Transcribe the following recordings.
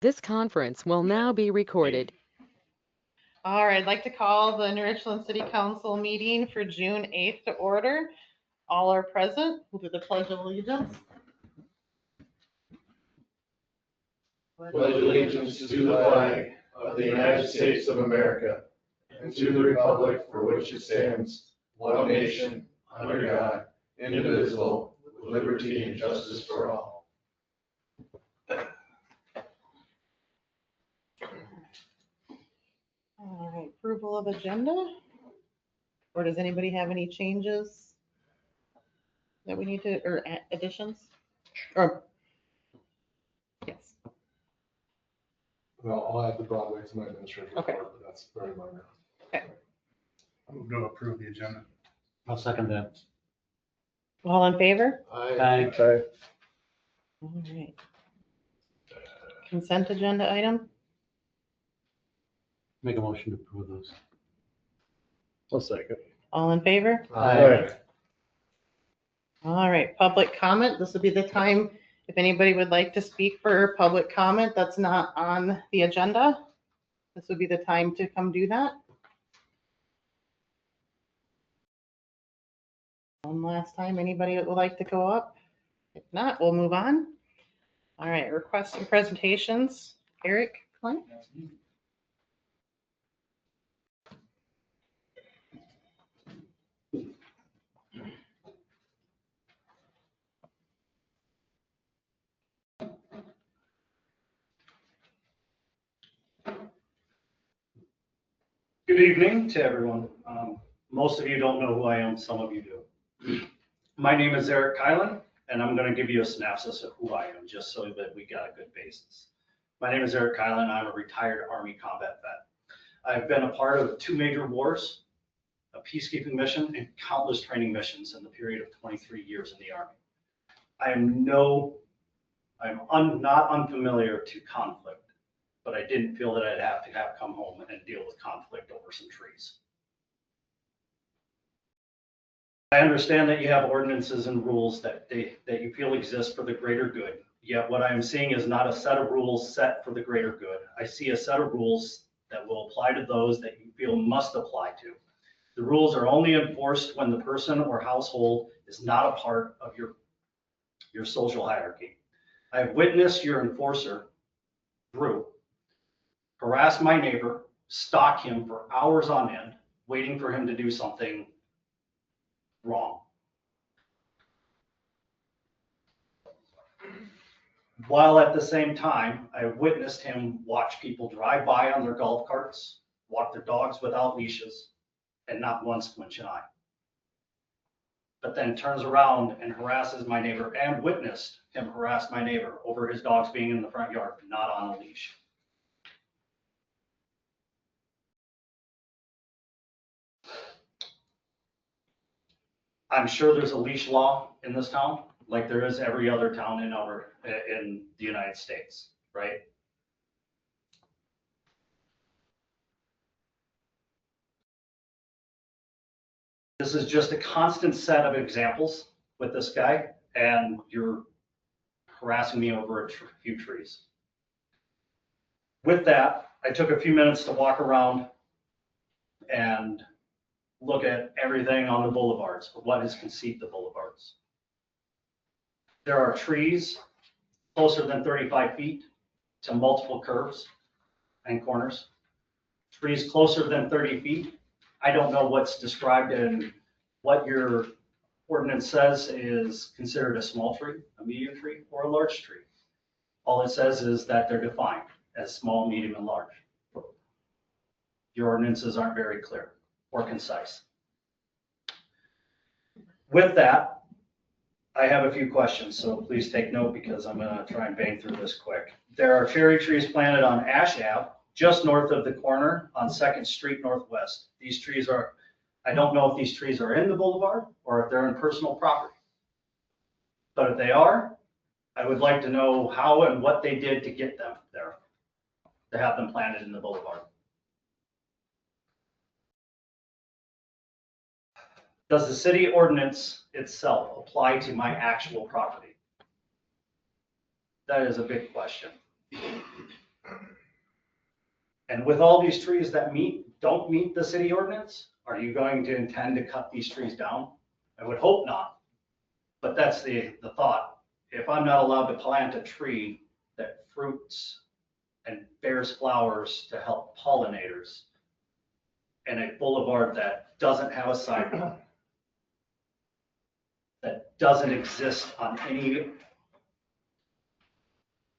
This conference will now be recorded. All right, I'd like to call the New Richland City Council meeting for June 8th to order. All are present. We'll do the Pledge of Allegiance. Pledge allegiance to the flag of the United States of America and to the republic for which it stands, one nation, under God, indivisible, with liberty and justice for all. All right, approval of agenda. Or does anybody have any changes that we need to, or additions? Or, yes, Well, I'll add the Broadway to my administrative Okay. report, but that's very minor. I move to approve the agenda. I'll second that. all in favor? Aye. All right. Consent agenda item. Make a motion to approve those. I'll second. All in favor? Aye. All right, public comment. This would be the time if anybody would like to speak for public comment that's not on the agenda. This would be the time to come do that. One last time, anybody that would like to go up? If not, we'll move on. All right, requests and presentations. Eric Klein? Good evening to everyone. Most of you don't know who I am, some of you do. My name is Eric Kylan, and I'm going to give you a synopsis of who I am, just so that we got a good basis. My name is Eric Kylan. I'm a retired Army combat vet. I've been a part of 2 major wars, a peacekeeping mission, and countless training missions in the period of 23 years in the Army. I'm not unfamiliar to conflict, but I didn't feel that I'd have to come home and deal with conflict over some trees. I understand that you have ordinances and rules that you feel exist for the greater good. Yet what I am seeing is not a set of rules set for the greater good. I see a set of rules that will apply to those that you feel must apply to. The rules are only enforced when the person or household is not a part of your social hierarchy. I have witnessed your enforcer, Drew, harass my neighbor, stalk him for hours on end, waiting for him to do something wrong. While at the same time, I witnessed him watch people drive by on their golf carts, walk their dogs without leashes, and not once flinch an eye. But then turns around and harasses my neighbor, and witnessed him harass my neighbor over his dogs being in the front yard, not on a leash. I'm sure there's a leash law in this town, like there is every other town in the United States, right? This is just a constant set of examples with this guy, and you're harassing me over a few trees. With that, I took a few minutes to walk around and look at everything on the boulevards, or what is conceived of boulevards. There are trees closer than 35 feet to multiple curves and corners. Trees closer than 30 feet. I don't know what's described in what your ordinance says is considered a small tree, a medium tree, or a large tree. All it says is that they're defined as small, medium, and large. Your ordinances aren't very clear or concise. With that, I have a few questions, so please take note because I'm going to try and bang through this quick. There are cherry trees planted on Ash Ave, just north of the corner on 2nd Street Northwest. These trees are, I don't know if these trees are in the boulevard or if they're in personal property. But if they are, I would like to know how and what they did to get them there, to have them planted in the boulevard. Does the city ordinance itself apply to my actual property? That is a big question. And with all these trees that don't meet the city ordinance, are you going to intend to cut these trees down? I would hope not. But that's the thought. If I'm not allowed to plant a tree that fruits and bears flowers to help pollinators in a boulevard that doesn't have a sidewalk, that doesn't exist on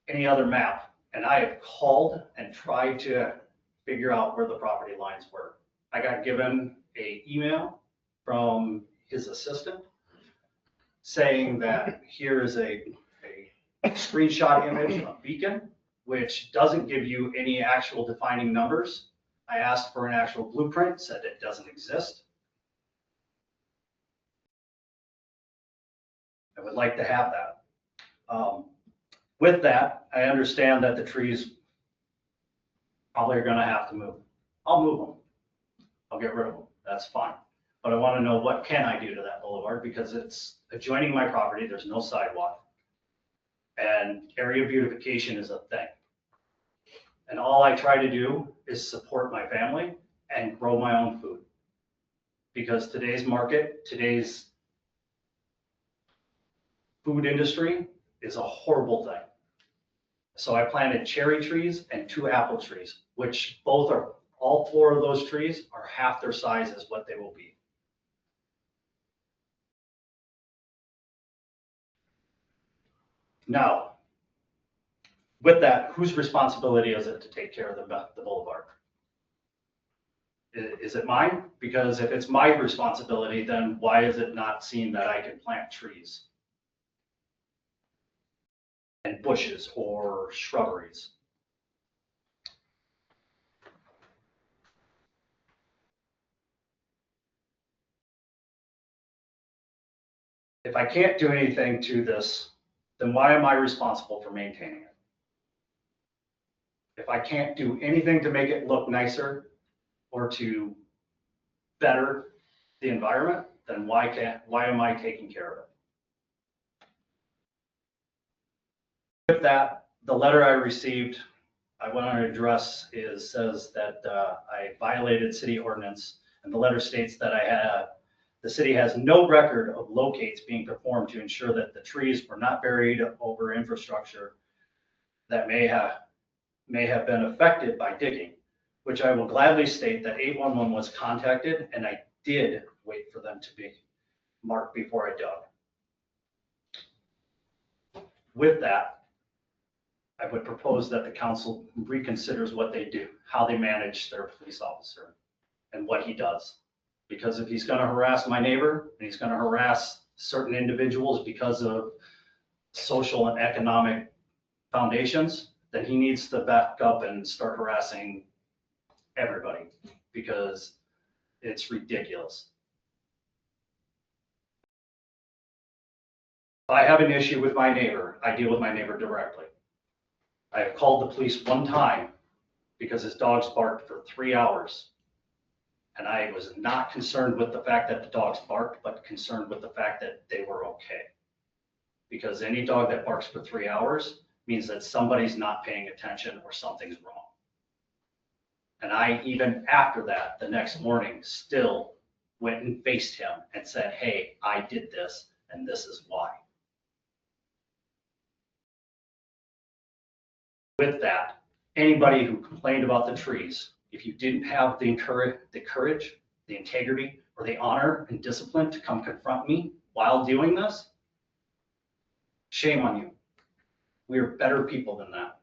any other map, and I have called and tried to figure out where the property lines were. I got given an email from his assistant saying that here is a screenshot image of Beacon, which doesn't give you any actual defining numbers. I asked for an actual blueprint, said it doesn't exist. I would like to have that. With that, I understand that the trees probably are gonna have to move. I'll move them. I'll get rid of them. That's fine. But I want to know what can I do to that boulevard because it's adjoining my property. There's no sidewalk. And area beautification is a thing. And all I try to do is support my family and grow my own food. Because today's market, today's food industry is a horrible thing. So I planted cherry trees and 2 apple trees, which all 4 of those trees are half their size as what they will be. Now, with that, whose responsibility is it to take care of the boulevard? Is it mine? Because if it's my responsibility, then why is it not seen that I can plant trees and bushes or shrubberies? If I can't do anything to this, then why am I responsible for maintaining it? If I can't do anything to make it look nicer or to better the environment, then why am I taking care of it? With that, the letter I received, I want to address says that I violated city ordinance, and the letter states that the city has no record of locates being performed to ensure that the trees were not buried over infrastructure that may have been affected by digging, which I will gladly state that 811 was contacted, and I did wait for them to be marked before I dug. With that, I would propose that the council reconsiders what they do, how they manage their police officer, and what he does. Because if he's going to harass my neighbor and he's going to harass certain individuals because of social and economic foundations, then he needs to back up and start harassing everybody because it's ridiculous. If I have an issue with my neighbor, I deal with my neighbor directly. I have called the police one time because his dogs barked for 3 hours. And I was not concerned with the fact that the dogs barked, but concerned with the fact that they were okay. Because any dog that barks for 3 hours means that somebody's not paying attention or something's wrong. And I, even after that, the next morning, still went and faced him and said, hey, I did this, and this is why. With that, anybody who complained about the trees, if you didn't have the courage, the integrity, or the honor and discipline to come confront me while doing this, shame on you. We are better people than that.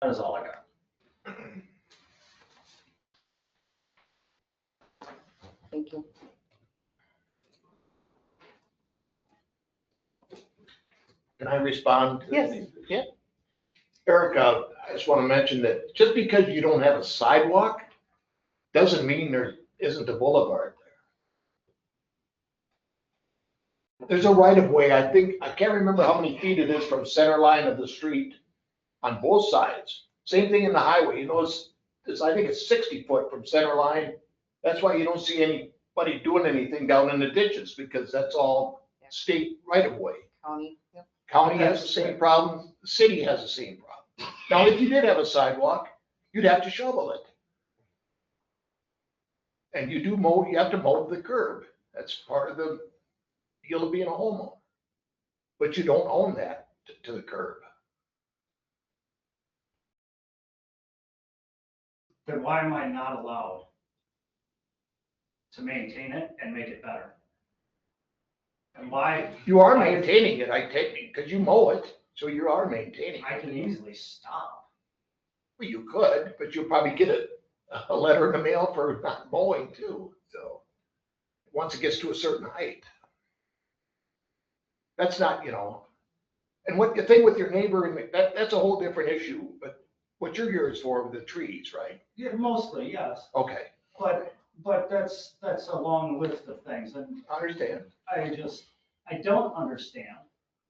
That is all I got. Thank you. Can I respond? Yes. Yeah. Erica, I just want to mention that just because you don't have a sidewalk doesn't mean there isn't a boulevard there. There's a right of way. I can't remember how many feet it is from center line of the street on both sides. Same thing in the highway. You know, I think it's 60 foot from center line. That's why you don't see anybody doing anything down in the ditches because that's all state right of way. County. Yep. County has the same problem, the city has the same problem. Now, if you did have a sidewalk, you'd have to shovel it. And you have to mow the curb. That's part of the deal of being a homeowner. But you don't own that to the curb. Then why am I not allowed to maintain it and make it better? And why, You are maintaining it, I take it, because you mow it, so you are maintaining I it. can easily stop. Well, you could, but you'll probably get a letter in the mail for not mowing too, so. Once it gets to a certain height. That's not, and what the thing with your neighbor, and that's a whole different issue, but what you're here is for the trees, right? Yeah, mostly, yes, Okay, but that's a long list of things, and I understand. I don't understand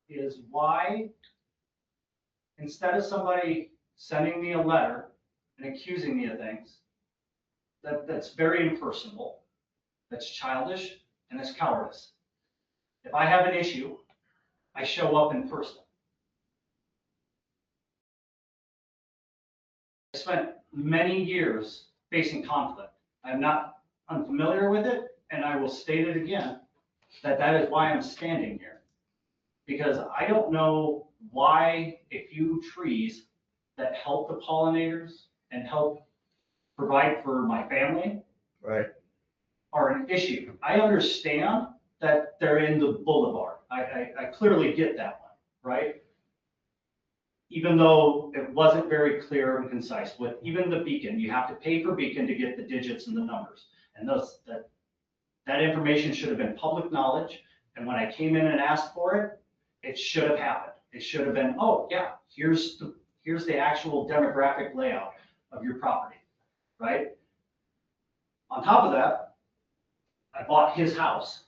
is why, instead of somebody sending me a letter and accusing me of things, that's very impersonal, that's childish, and it's cowardice. If I have an issue, I show up in person. I spent many years facing conflict. I'm not unfamiliar with it, and I will state it again, that is why I'm standing here. Because I don't know why a few trees that help the pollinators and help provide for my family Right. are an issue. I understand that they're in the boulevard. I clearly get that one, right? Even though it wasn't very clear and concise, with even the beacon, you have to pay for beacon to get the digits and the numbers. And that information should have been public knowledge. And when I came in and asked for it, it should have happened. It should have been, oh yeah, here's the actual demographic layout of your property, right? On top of that, I bought his house.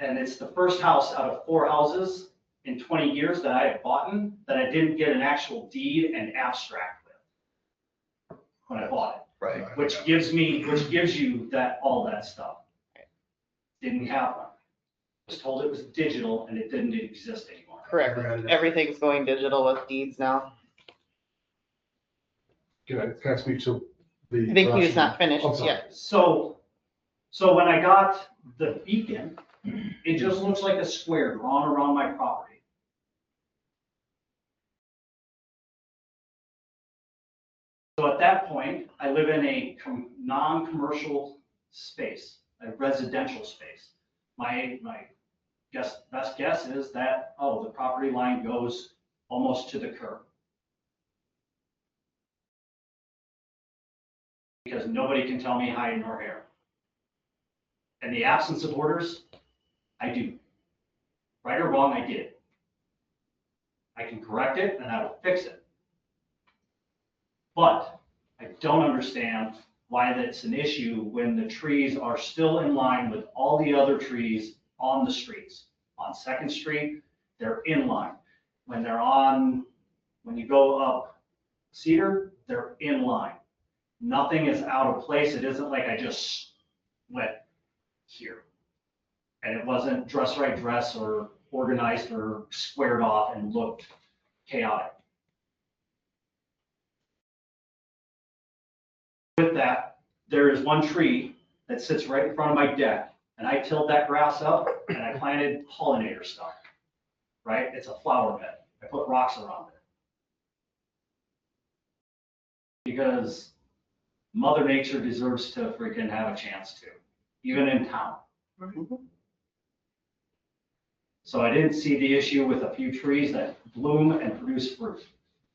And it's the first house out of 4 houses in 20 years that I have bought that I didn't get an actual deed and abstract with when I bought it. Right. Which gives you all that stuff. Didn't have one. Was told it was digital and it didn't exist anymore. Correct. Everything's going digital with deeds now. Can I speak to the? I think he was not finished I'm sorry. yet. So when I got the beacon, it just looks like a square drawn around my property. So at that point, I live in a non-commercial space, a residential space. My best guess is that, the property line goes almost to the curb. Because nobody can tell me hide nor hair. In the absence of orders, I do. Right or wrong, I did. I can correct it and I will fix it. But I don't understand why that's an issue when the trees are still in line with all the other trees on the streets. On Second Street, they're in line. When you go up Cedar, they're in line. Nothing is out of place. It isn't like I just went here. And it wasn't dress right dress or organized or squared off and looked chaotic. With that, there is one tree that sits right in front of my deck, and I tilled that grass up and I planted pollinator stuff, right? It's a flower bed. I put rocks around it. Because Mother Nature deserves to freaking have a chance to, even in town. So I didn't see the issue with a few trees that bloom and produce fruit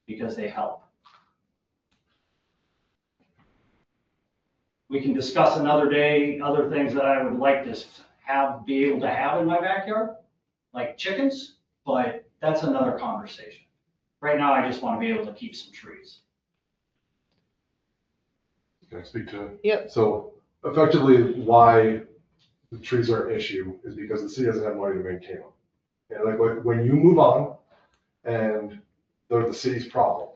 because they help. We can discuss another day, other things that I would like to be able to have in my backyard, like chickens, but that's another conversation. Right now, I just want to be able to keep some trees. Can I speak to it? Yep. So effectively, why the trees are an issue is because the city doesn't have money to maintain them. And like when you move on, and they're the city's problem.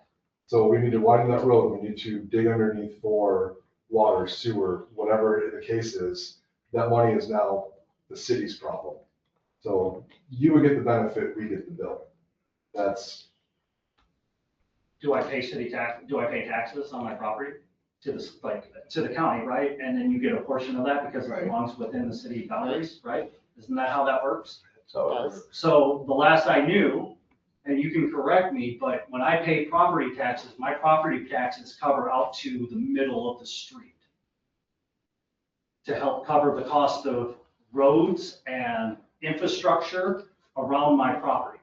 So we need to widen that road. We need to dig underneath for water, sewer, whatever the case is. That money is now the city's problem. So you would get the benefit, we get the bill. That's, Do I pay do I pay taxes on my property to the, to the county, right? And then you get a portion of that because it Right. belongs within the city boundaries, right? Isn't that how that works? So, So the last I knew, and you can correct me, but when I pay property taxes, my property taxes cover out to the middle of the street to help cover the cost of roads and infrastructure around my property.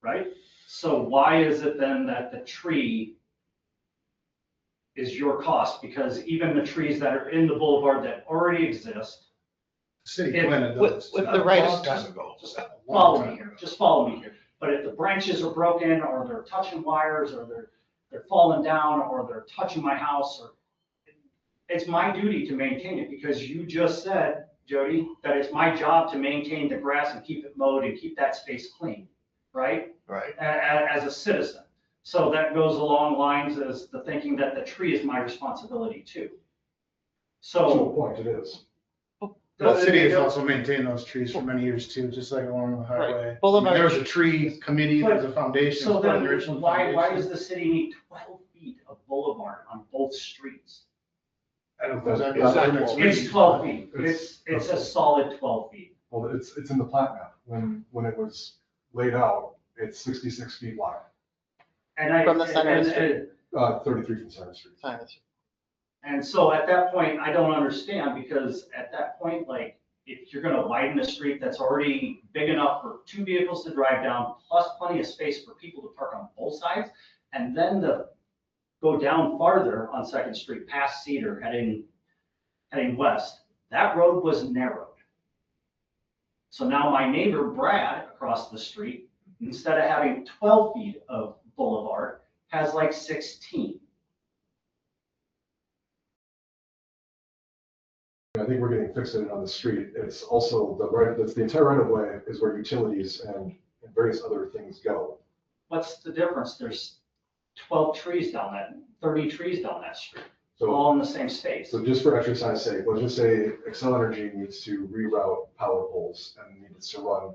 Right? So why is it then that the tree is your cost? Because even the trees that are in the boulevard that already exist, City If- planted with- those. with too. the right a of- long time ago. just A long follow time me here, ago. just follow me here. But if the branches are broken, or they're touching wires, or they're falling down, or they're touching my house, or it's my duty to maintain it, because you just said, Jody, that it's my job to maintain the grass and keep it mowed and keep that space clean, right? Right. As a citizen. So that goes along lines as the thinking that the tree is my responsibility too. to a So. point, it is. The city has also maintained those trees for many years too, just like along the highway. I mean, Boulevard. There was a tree committee, there was a foundation. So part of then, the original why foundation. does the city need 12 feet of boulevard on both streets? I don't know if That's- that's that's- ordinance It's reads. 12 feet. It's- It's a solid 12 feet. Well, it's in the plat map. When it was laid out, it's 66 feet wide, And I. From the center of the and- street. 33 from Center Street. And so at that point, I don't understand, because at that point, like, if you're gonna widen a street that's already big enough for 2 vehicles to drive down, plus plenty of space for people to park on both sides, and then to go down farther on Second Street past Cedar heading west, that road was narrowed. So now my neighbor Brad across the street, instead of having 12 feet of boulevard, has like 16. I think we're getting fixated on the street. It's also that's the entire right of way is where utilities and various other things go. What's the difference? There's 12 trees down that, 30 trees down that street, So, all in the same space. so just for exercise sake, let's just say Excel Energy needs to reroute power poles and needs to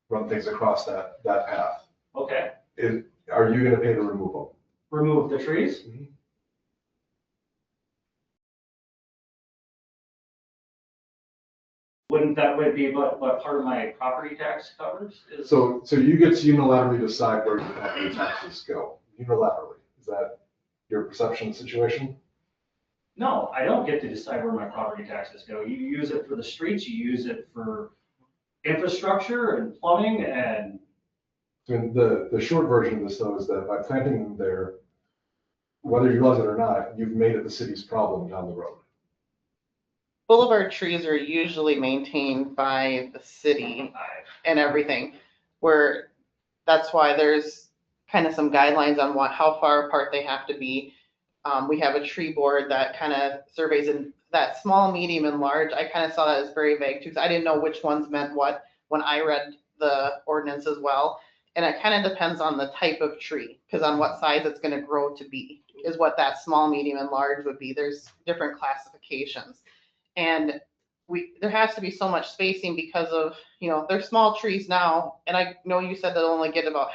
run things across that path. Okay, Are you gonna pay to remove them? remove the trees? Mhm. Wouldn't that would be what part of my property tax covers is? So you get to unilaterally decide where your property taxes go, unilaterally. Is that your perception of the situation? No, I don't get to decide where my property taxes go. You use it for the streets, you use it for infrastructure and plumbing and, I mean, the short version of this though is that by planting them there, whether you realize it or not, you've made it the city's problem down the road. Boulevard trees are usually maintained by the city and everything, where that's why there's kind of some guidelines on how far apart they have to be. We have a tree board that kind of surveys in that small, medium, and large. I kind of saw that as very vague too, 'cause I didn't know which ones meant what when I read the ordinance as well. And it kind of depends on the type of tree, because on what size it's going to grow to be is what that small, medium, and large would be. There's different classifications. And there has to be so much spacing because of, they're small trees now. And I know you said they'll only get about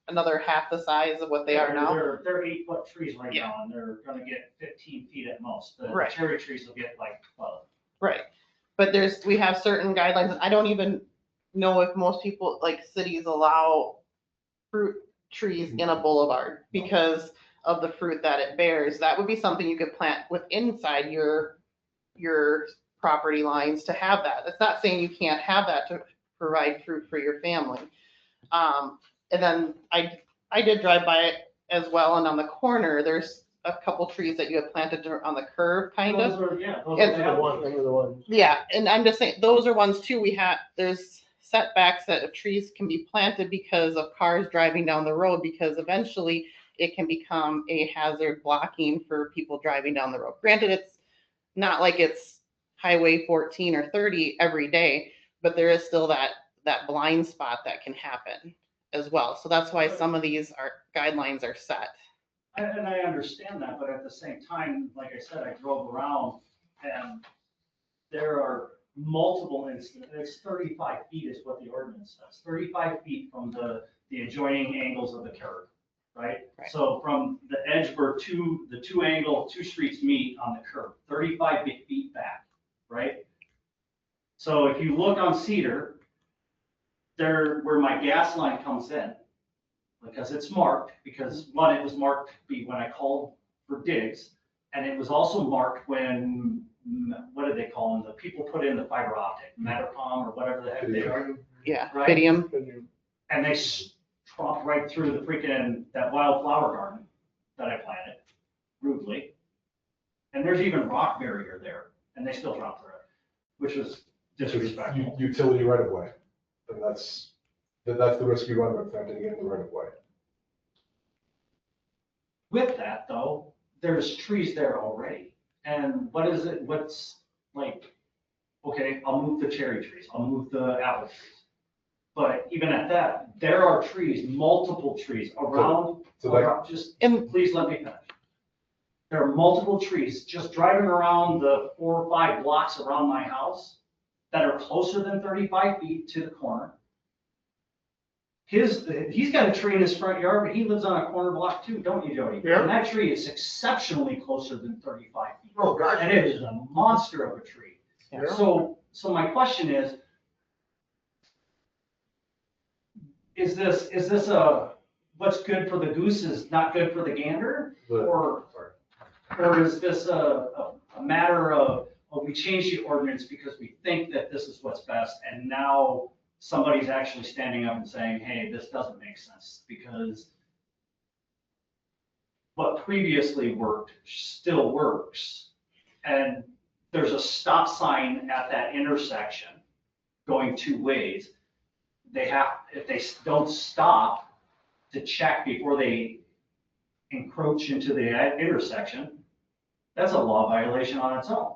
another half the size of what they are now. They're 8-foot trees right Yeah. now, and they're gonna get 15 feet at most. The Right. cherry trees will get like 12. Right. But we have certain guidelines. I don't even know if most people, like cities, allow fruit trees in a boulevard because of the fruit that it bears. That would be something you could plant inside your property lines to have that. It's not saying you can't have that to provide fruit for your family. And then I did drive by it as well, and on the corner, there's a couple trees that you have planted on the curve, kind of. Those are, yeah, those It's are the ones. Yeah, and I'm just saying, those are ones too, there's setbacks that trees can be planted because of cars driving down the road, because eventually it can become a hazard blocking for people driving down the road. Granted, it's not like it's Highway 14 or 30 every day, but there is still that blind spot that can happen as well. So that's why some of these guidelines are set. And I understand that, but at the same time, like I said, I drove around and there are multiple instances, it's 35 feet is what the ordinance says, 35 feet from the adjoining angles of the curb, right? Right. So from the edge where the two streets meet on the curb, 35 feet back, right? So if you look on Cedar, there, where my gas line comes in, because it's marked, because one, it was marked when I called for digs, and it was also marked when, what do they call them? The people put in the fiber optic, Mattercom or whatever the heck they are. Yeah, Right. Fidium. And they tromp right through the freaking, that wildflower garden that I planted rudely. And there's even rock barrier there, and they still drop through it, which was disrespectful. Utility right of way. And that's the risk you run with planting in the right of way. With that though, there's trees there already. And what is it, what's like, okay, I'll move the cherry trees, I'll move the apple trees. But even at that, there are trees, multiple trees around, So that, around, just, And please let me finish. There are multiple trees, just driving around the 4 or 5 blocks around my house that are closer than 35 feet to the corner. He's got a tree in his front yard, but he lives on a corner block too, don't you, Jody? Yeah. And that tree is exceptionally closer than 35 feet. Oh, gosh. And it is a monster of a tree. Yeah. So my question is this what's good for the goose is not good for the gander? Or is this a matter of, well, we changed the ordinance because we think that this is what's best, and now somebody's actually standing up and saying, hey, this doesn't make sense, because what previously worked still works. And there's a stop sign at that intersection going 2 ways. If they don't stop to check before they encroach into the intersection, that's a law violation on its own.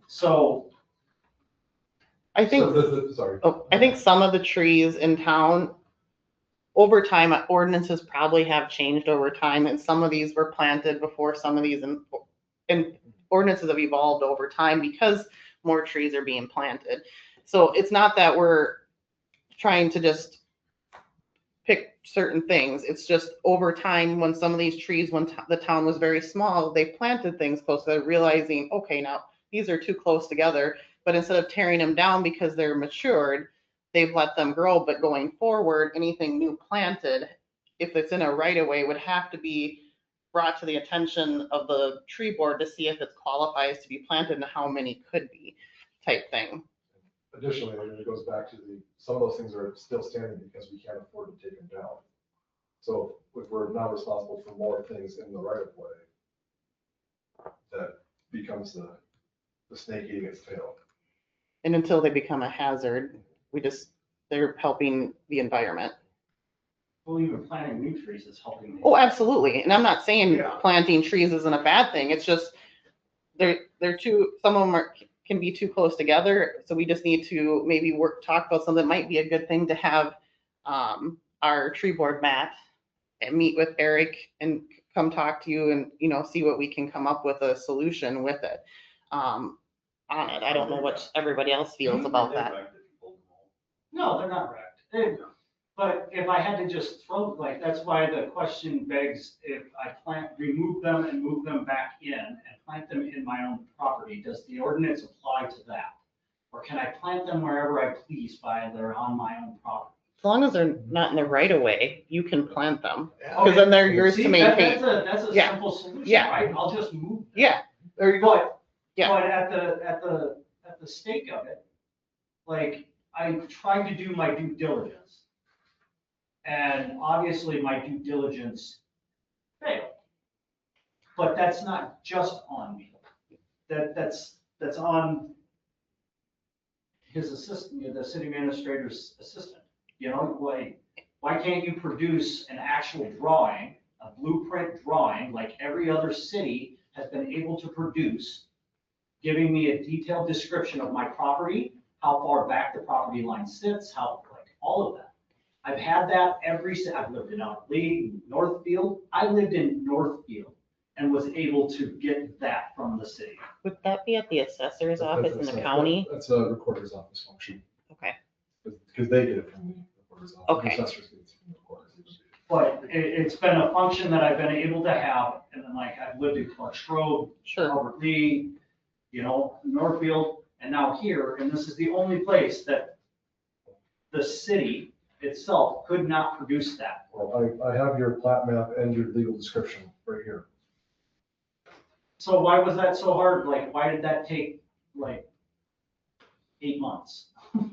So, I think, sorry. I think some of the trees in town, over time, ordinances probably have changed over time, and some of these were planted before some of these, and ordinances have evolved over time because more trees are being planted. So it's not that we're trying to just pick certain things. It's just over time, when some of these trees, when the town was very small, they planted things close to it, realizing, okay, now these are too close together. But instead of tearing them down because they're matured, they've let them grow. But going forward, anything new planted, if it's in a right of way, would have to be brought to the attention of the tree board to see if it qualifies to be planted and how many could be, type thing. Additionally, I mean, it goes back to some of those things are still standing because we can't afford to take them down. So if we're not responsible for more things in the right of way, that becomes the snake eating its tail. And until they become a hazard, they're helping the environment. well, even planting new trees is helping. Oh, absolutely. And I'm not saying Yeah. planting trees isn't a bad thing. It's just, they're too, some of them can be too close together. So we just need to maybe talk about something that might be a good thing to have our tree board, Matt, and meet with Eric and come talk to you and, see what we can come up with a solution with it. On it. I don't know what everybody else feels about that. No, they're not wrecked. But if I had to just throw, that's why the question begs, if I remove them and move them back in and plant them in my own property, does the ordinance apply to that? Or can I plant them wherever I please while they're on my own property? As long as they're not in the right of way, you can plant them. Yeah. Because then they're yours See, to maintain. That's a Yeah. simple solution, Yeah. right? I'll just move them. Yeah, there you go. But, Yeah. but at the stake of it, I tried to do my due diligence. And obviously my due diligence failed. But that's not just on me. That's on his assistant, the city administrator's assistant. Why can't you produce an actual drawing, a blueprint drawing, like every other city has been able to produce, giving me a detailed description of my property, how far back the property line sits, all of that. I've had that I've lived in League, Northfield. I lived in Northfield and was able to get that from the city. Would that be at the assessor's office in the county? That's a recorder's office function, Okay, because they get it from the recorder's office. Okay. The assessors get it from the recorder's office. But it's been a function that I've been able to have, and then like I've lived in Clark's Road, sure. Albert Lee, Northfield, and now here, and this is the only place that the city itself could not produce that. Well, I have your plat map and your legal description right here. So why was that so hard? Like, why did that take like 8 months? I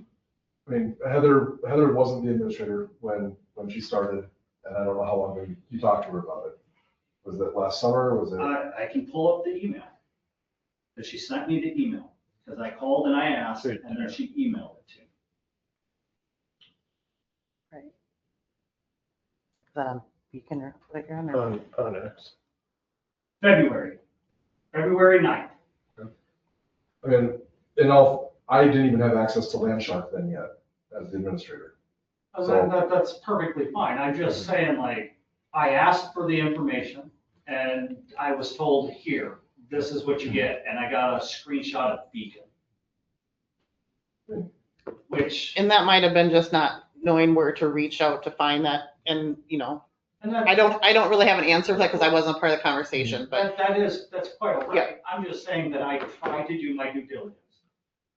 mean, Heather wasn't the administrator when she started, and I don't know how long you talked to her about it. Was it last summer? Was it? I can pull up the email. But she sent me the email, because I called and I asked, and then she emailed it to me. Is that on Beacon or Playground or? On X. February 9th. I mean, I didn't even have access to Landshark then yet as the administrator. That's perfectly fine. I'm just saying, like, I asked for the information and I was told, here, this is what you get. And I got a screenshot of Beacon. Which, And that might have been just not knowing where to reach out to find that. And, and I don't really have an answer for that because I wasn't part of the conversation, but that's quite all right. I'm just saying that I tried to do my due diligence.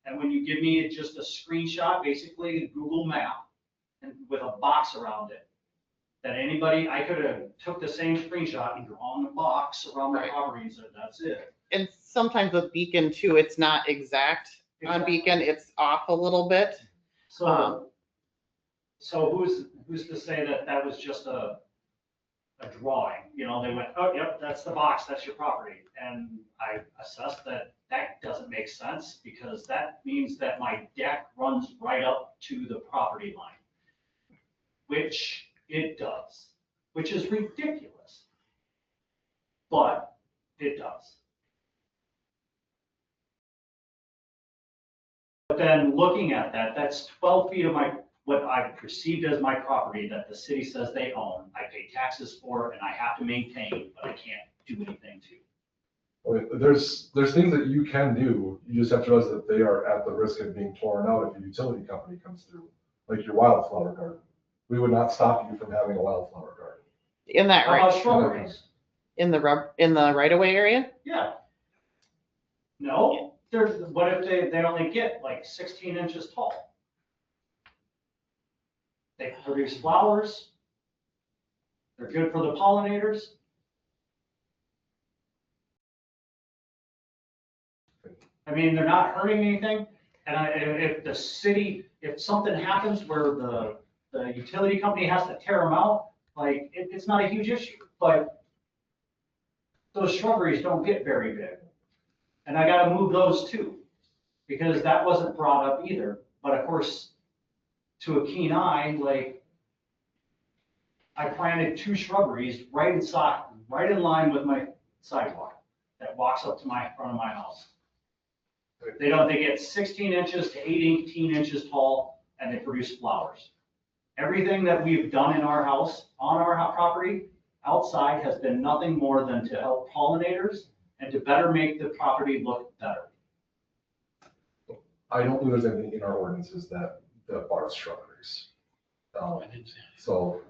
And when you give me just a screenshot, basically a Google map, and with a box around it, that I could have took the same screenshot and drawn the box around the Right. property and said, that's it. and sometimes with Beacon too, it's not exact on Beacon, it's off a little bit. So who's to say that that was just a drawing? They went, oh, yep, that's the box, that's your property. And I assessed that doesn't make sense, because that means that my deck runs right up to the property line, which it does, which is ridiculous, but it does. But then looking at that, that's 12 feet of what I perceived as my property that the city says they own. I pay taxes for, and I have to maintain, but I can't do anything to. I mean, there's things that you can do. You just have to realize that they are at the risk of being torn out if a utility company comes through, like your wildflower garden. We would not stop you from having a wildflower garden. In that How about right, shrubberies? in the right of way area? Yeah. No, what if they only get like 16 inches tall? They produce flowers. They're good for the pollinators. I mean, they're not hurting anything. And if something happens where the utility company has to tear them out, like, it's not a huge issue, but those shrubberies don't get very big. And I gotta move those too, because that wasn't brought up either. But of course, to a keen eye, like, I planted 2 shrubberies right in line with my sidewalk that walks up to my front of my house. They get 16 inches to 18 inches tall, and they produce flowers. Everything that we've done in our house, on our property, outside, has been nothing more than to help pollinators and to better make the property look better. I don't believe there's anything in our ordinances that bars shrubberies. So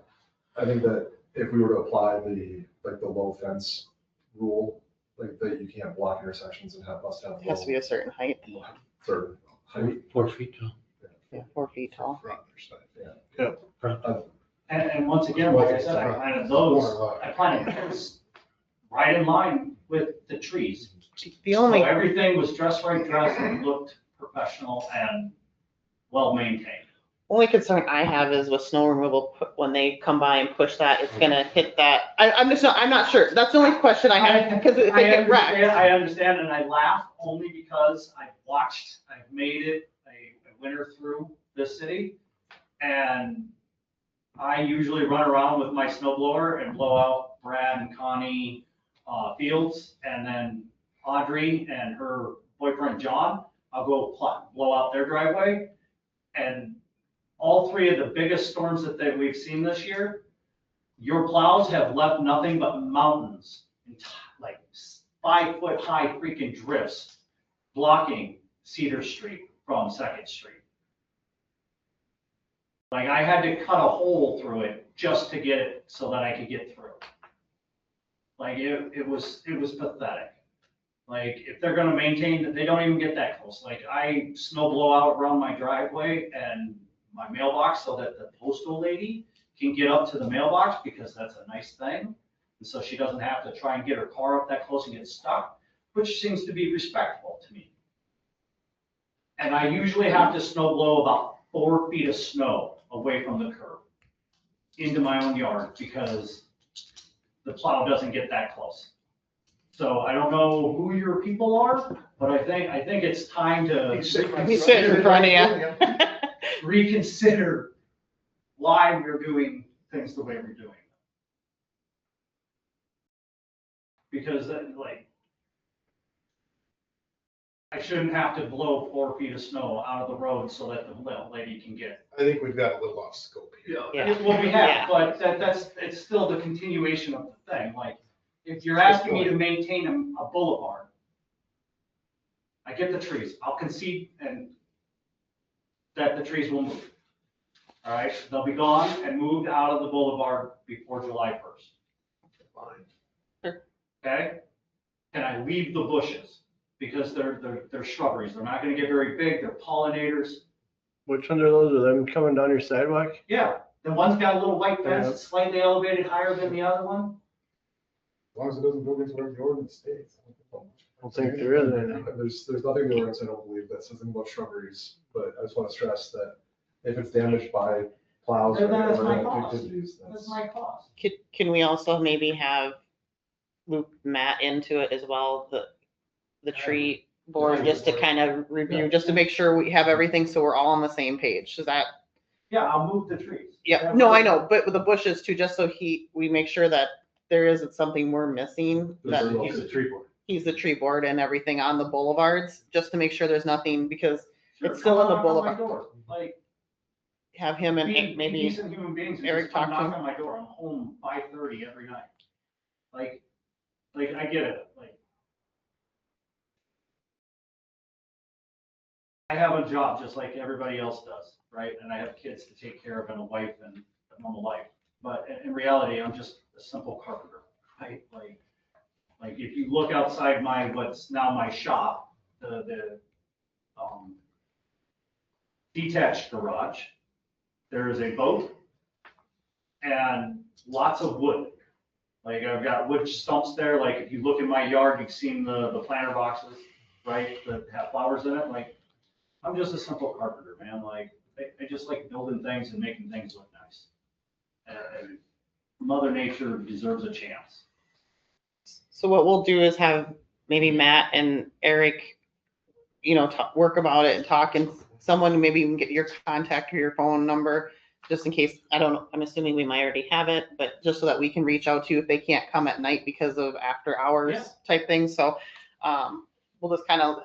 I think that if we were to apply the low fence rule, like that you can't block intersections and must have. It has to be a certain height, Certain height. 4 feet tall. yeah, 4 feet tall. And once again, like I said, I planted those right in line with the trees. The So only, everything was dressed and looked professional and well maintained. only concern I have is with snow removal, when they come by and push that, it's gonna hit that. I'm not sure. That's the only question I have, because if they get wrecked. I understand, and I laugh only because I've made it a winter through this city. And I usually run around with my snow blower and blow out Brad and Connie fields, and then Audrey and her boyfriend John, I'll go blow out their driveway. And all 3 of the biggest storms that we've seen this year, your plows have left nothing but mountains, like 5-foot high freaking drifts blocking Cedar Street from Second Street. Like I had to cut a hole through it just to get it so that I could get through. Like it was pathetic. Like if they're gonna maintain, they don't even get that close. Like I snow blow out around my driveway and my mailbox so that the postal lady can get up to the mailbox because that's a nice thing. And so she doesn't have to try and get her car up that close and get stuck, which seems to be respectful to me. And I usually have to snow blow about 4 feet of snow away from the curb into my own yard because the plow doesn't get that close. So I don't know who your people are, but I think it's time to He's sitting in front of you. reconsider why we're doing things the way we're doing them. Because like, I shouldn't have to blow 4 feet of snow out of the road so that the little lady can get. I think we've got a little off scope here. Yeah. Well, we Yeah. have, but it's still the continuation of the thing. Like, if you're asking me to maintain a boulevard, I get the trees. I'll concede and that the trees will move. All right, they'll be gone and moved out of the boulevard before July 1st. Fine. Okay? Can I leave the bushes? Because they're shrubberies. They're not gonna get very big. They're pollinators. Which ones are those? Are them coming down your sidewalk? Yeah, the one's got a little white fence, it's slightly elevated higher than the other one. As long as it doesn't go against whatever the ordinance states. I don't think there is any. There's nothing in the ordinance, I don't believe, that says anything about shrubberies, but I just want to stress that if it's damaged by plows or Then that's my other cost. activities, That's that's. my cost. Can we also maybe have loop Matt into it as well, the tree board, just to kind of review, just to make sure we have everything so we're all on the same page? Is that? Yeah, I'll move the trees. Yeah, no, I know, but with the bushes too, just so we make sure that there isn't something we're missing, that He's a tree board. he's the tree board and everything on the boulevards, just to make sure there's nothing, because Sure, It's still come in the knock on my boulevard. door. Like, have him and be maybe, decent human beings, and Eric just come talk to knock him. on my door. I'm home 5:30 every night. Like, I get it, like. I have a job just like everybody else does, right? And I have kids to take care of and a wife and a normal life. But in reality, I'm just a simple carpenter, right? Like if you look outside what's now my shop, the detached garage, there is a boat and lots of wood. Like I've got wood stumps there. Like if you look in my yard, you've seen the planter boxes, right? That have flowers in it. Like I'm just a simple carpenter, man. Like I just like building things and making things look nice. And Mother Nature deserves a chance. so what we'll do is have maybe Matt and Eric, work about it and talk, and someone maybe you can get your contact or your phone number, just in case, I don't know, I'm assuming we might already have it, but just so that we can reach out to you if they can't come at night because of after hours Yeah. type thing. So, we'll just kind of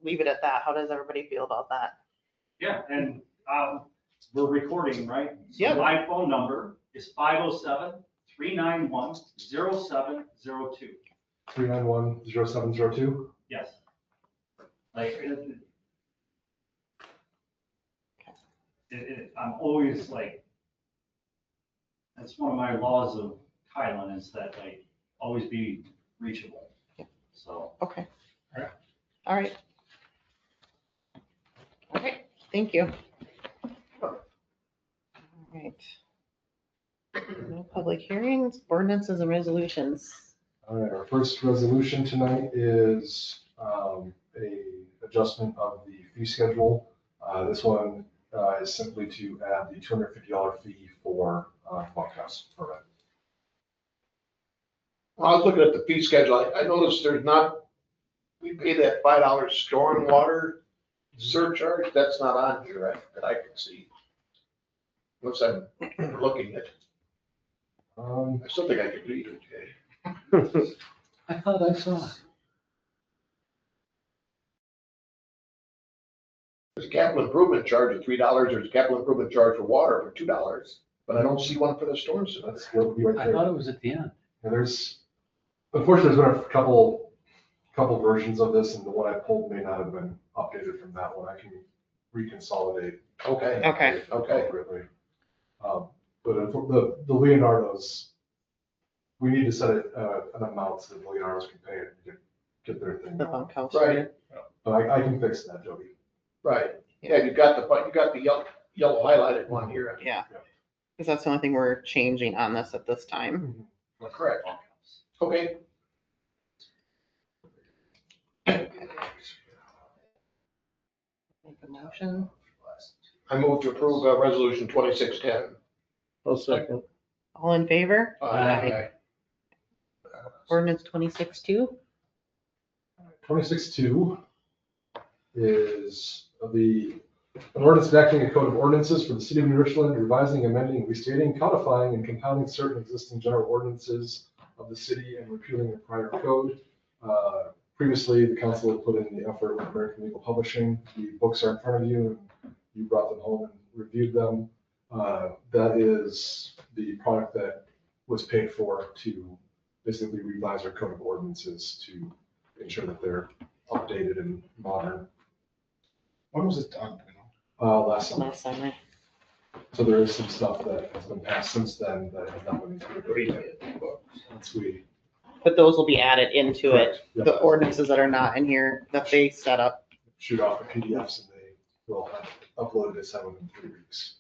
leave it at that. How does everybody feel about that? Yeah, and we're recording, right? So Yep. my phone number is 507-391-0702. 391-0702. Yes. Like, I'm always like, that's one of my laws of Kylan is that like, always be reachable. So. Okay. Alright. All right. Okay, thank you. All right. No public hearings, ordinances and resolutions. All right, our first resolution tonight is a adjustment of the fee schedule. This one is simply to add the $250 fee for bunkhouse permit. Well, I was looking at the fee schedule. I noticed we pay that $5 storm water surcharge. That's not on here, right, that I can see. Unless I'm looking at, I still think I can read it, okay? I thought I saw it. There's a capital improvement charge of $3. There's a capital improvement charge for water for $2, but I don't see one for the storm sewer. That's what would be right I there. thought it was at the end. And there's unfortunately, there's been a couple versions of this, and the one I pulled may not have been updated from that one. I can reconsolidate. Okay. and Okay. update it appropriately. But the Leonardo's, we need to set an amount so that Leonardo's can pay it and get their thing The going. bunkhouse. Right. But I can fix that, Jody. Right. Yeah, you got the yellow highlighted one here. Yeah. Because that's the only thing we're changing on this at this time. Correct. Okay. Make a motion. I move to approve resolution 2610. I'll second. All in favor? Aye. Ordinance 26-2. 26.2 is an ordinance enacting a code of ordinances for the city of New Richland, revising, amending, restating, codifying, and compounding certain existing general ordinances of the city and repealing a prior code. Previously, the council had put in the effort with American Legal Publishing. The books are in front of you, and you brought them home and reviewed them. That is the product that was paid for to basically revise our code of ordinances to ensure that they're updated and modern. When was it done? Do you know? Last summer. Last summer. So there is some stuff that has been passed since then that has not been included. Once we. But those will be added into it. Correct. Yep. The ordinances that are not in here that they set up. Shoot off the PDFs and they will have uploaded it within 3 weeks.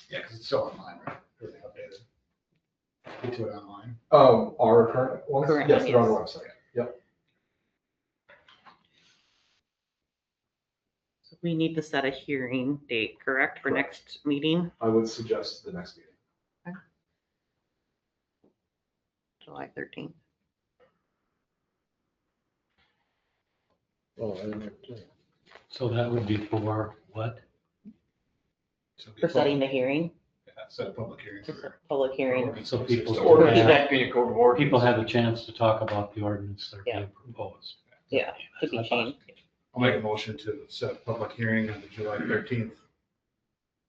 Yeah, because it's still online, right? Everything updated. Get to it online. Our current ones? Current, Yes, they're on the yes. website. Yep. So we need to set a hearing date, correct, for Correct. next meeting, I would suggest the next meeting. July 13th. Oh, I didn't have to. So that would be for what? So For setting the hearing, Yeah, set a public hearing. just a public hearing. So people, Ordinance have- enacting a code of ordinance. people have a chance to talk about the ordinance they're Yeah. being proposed. Yeah, to be changed. I'll make a motion to set a public hearing on the July 13th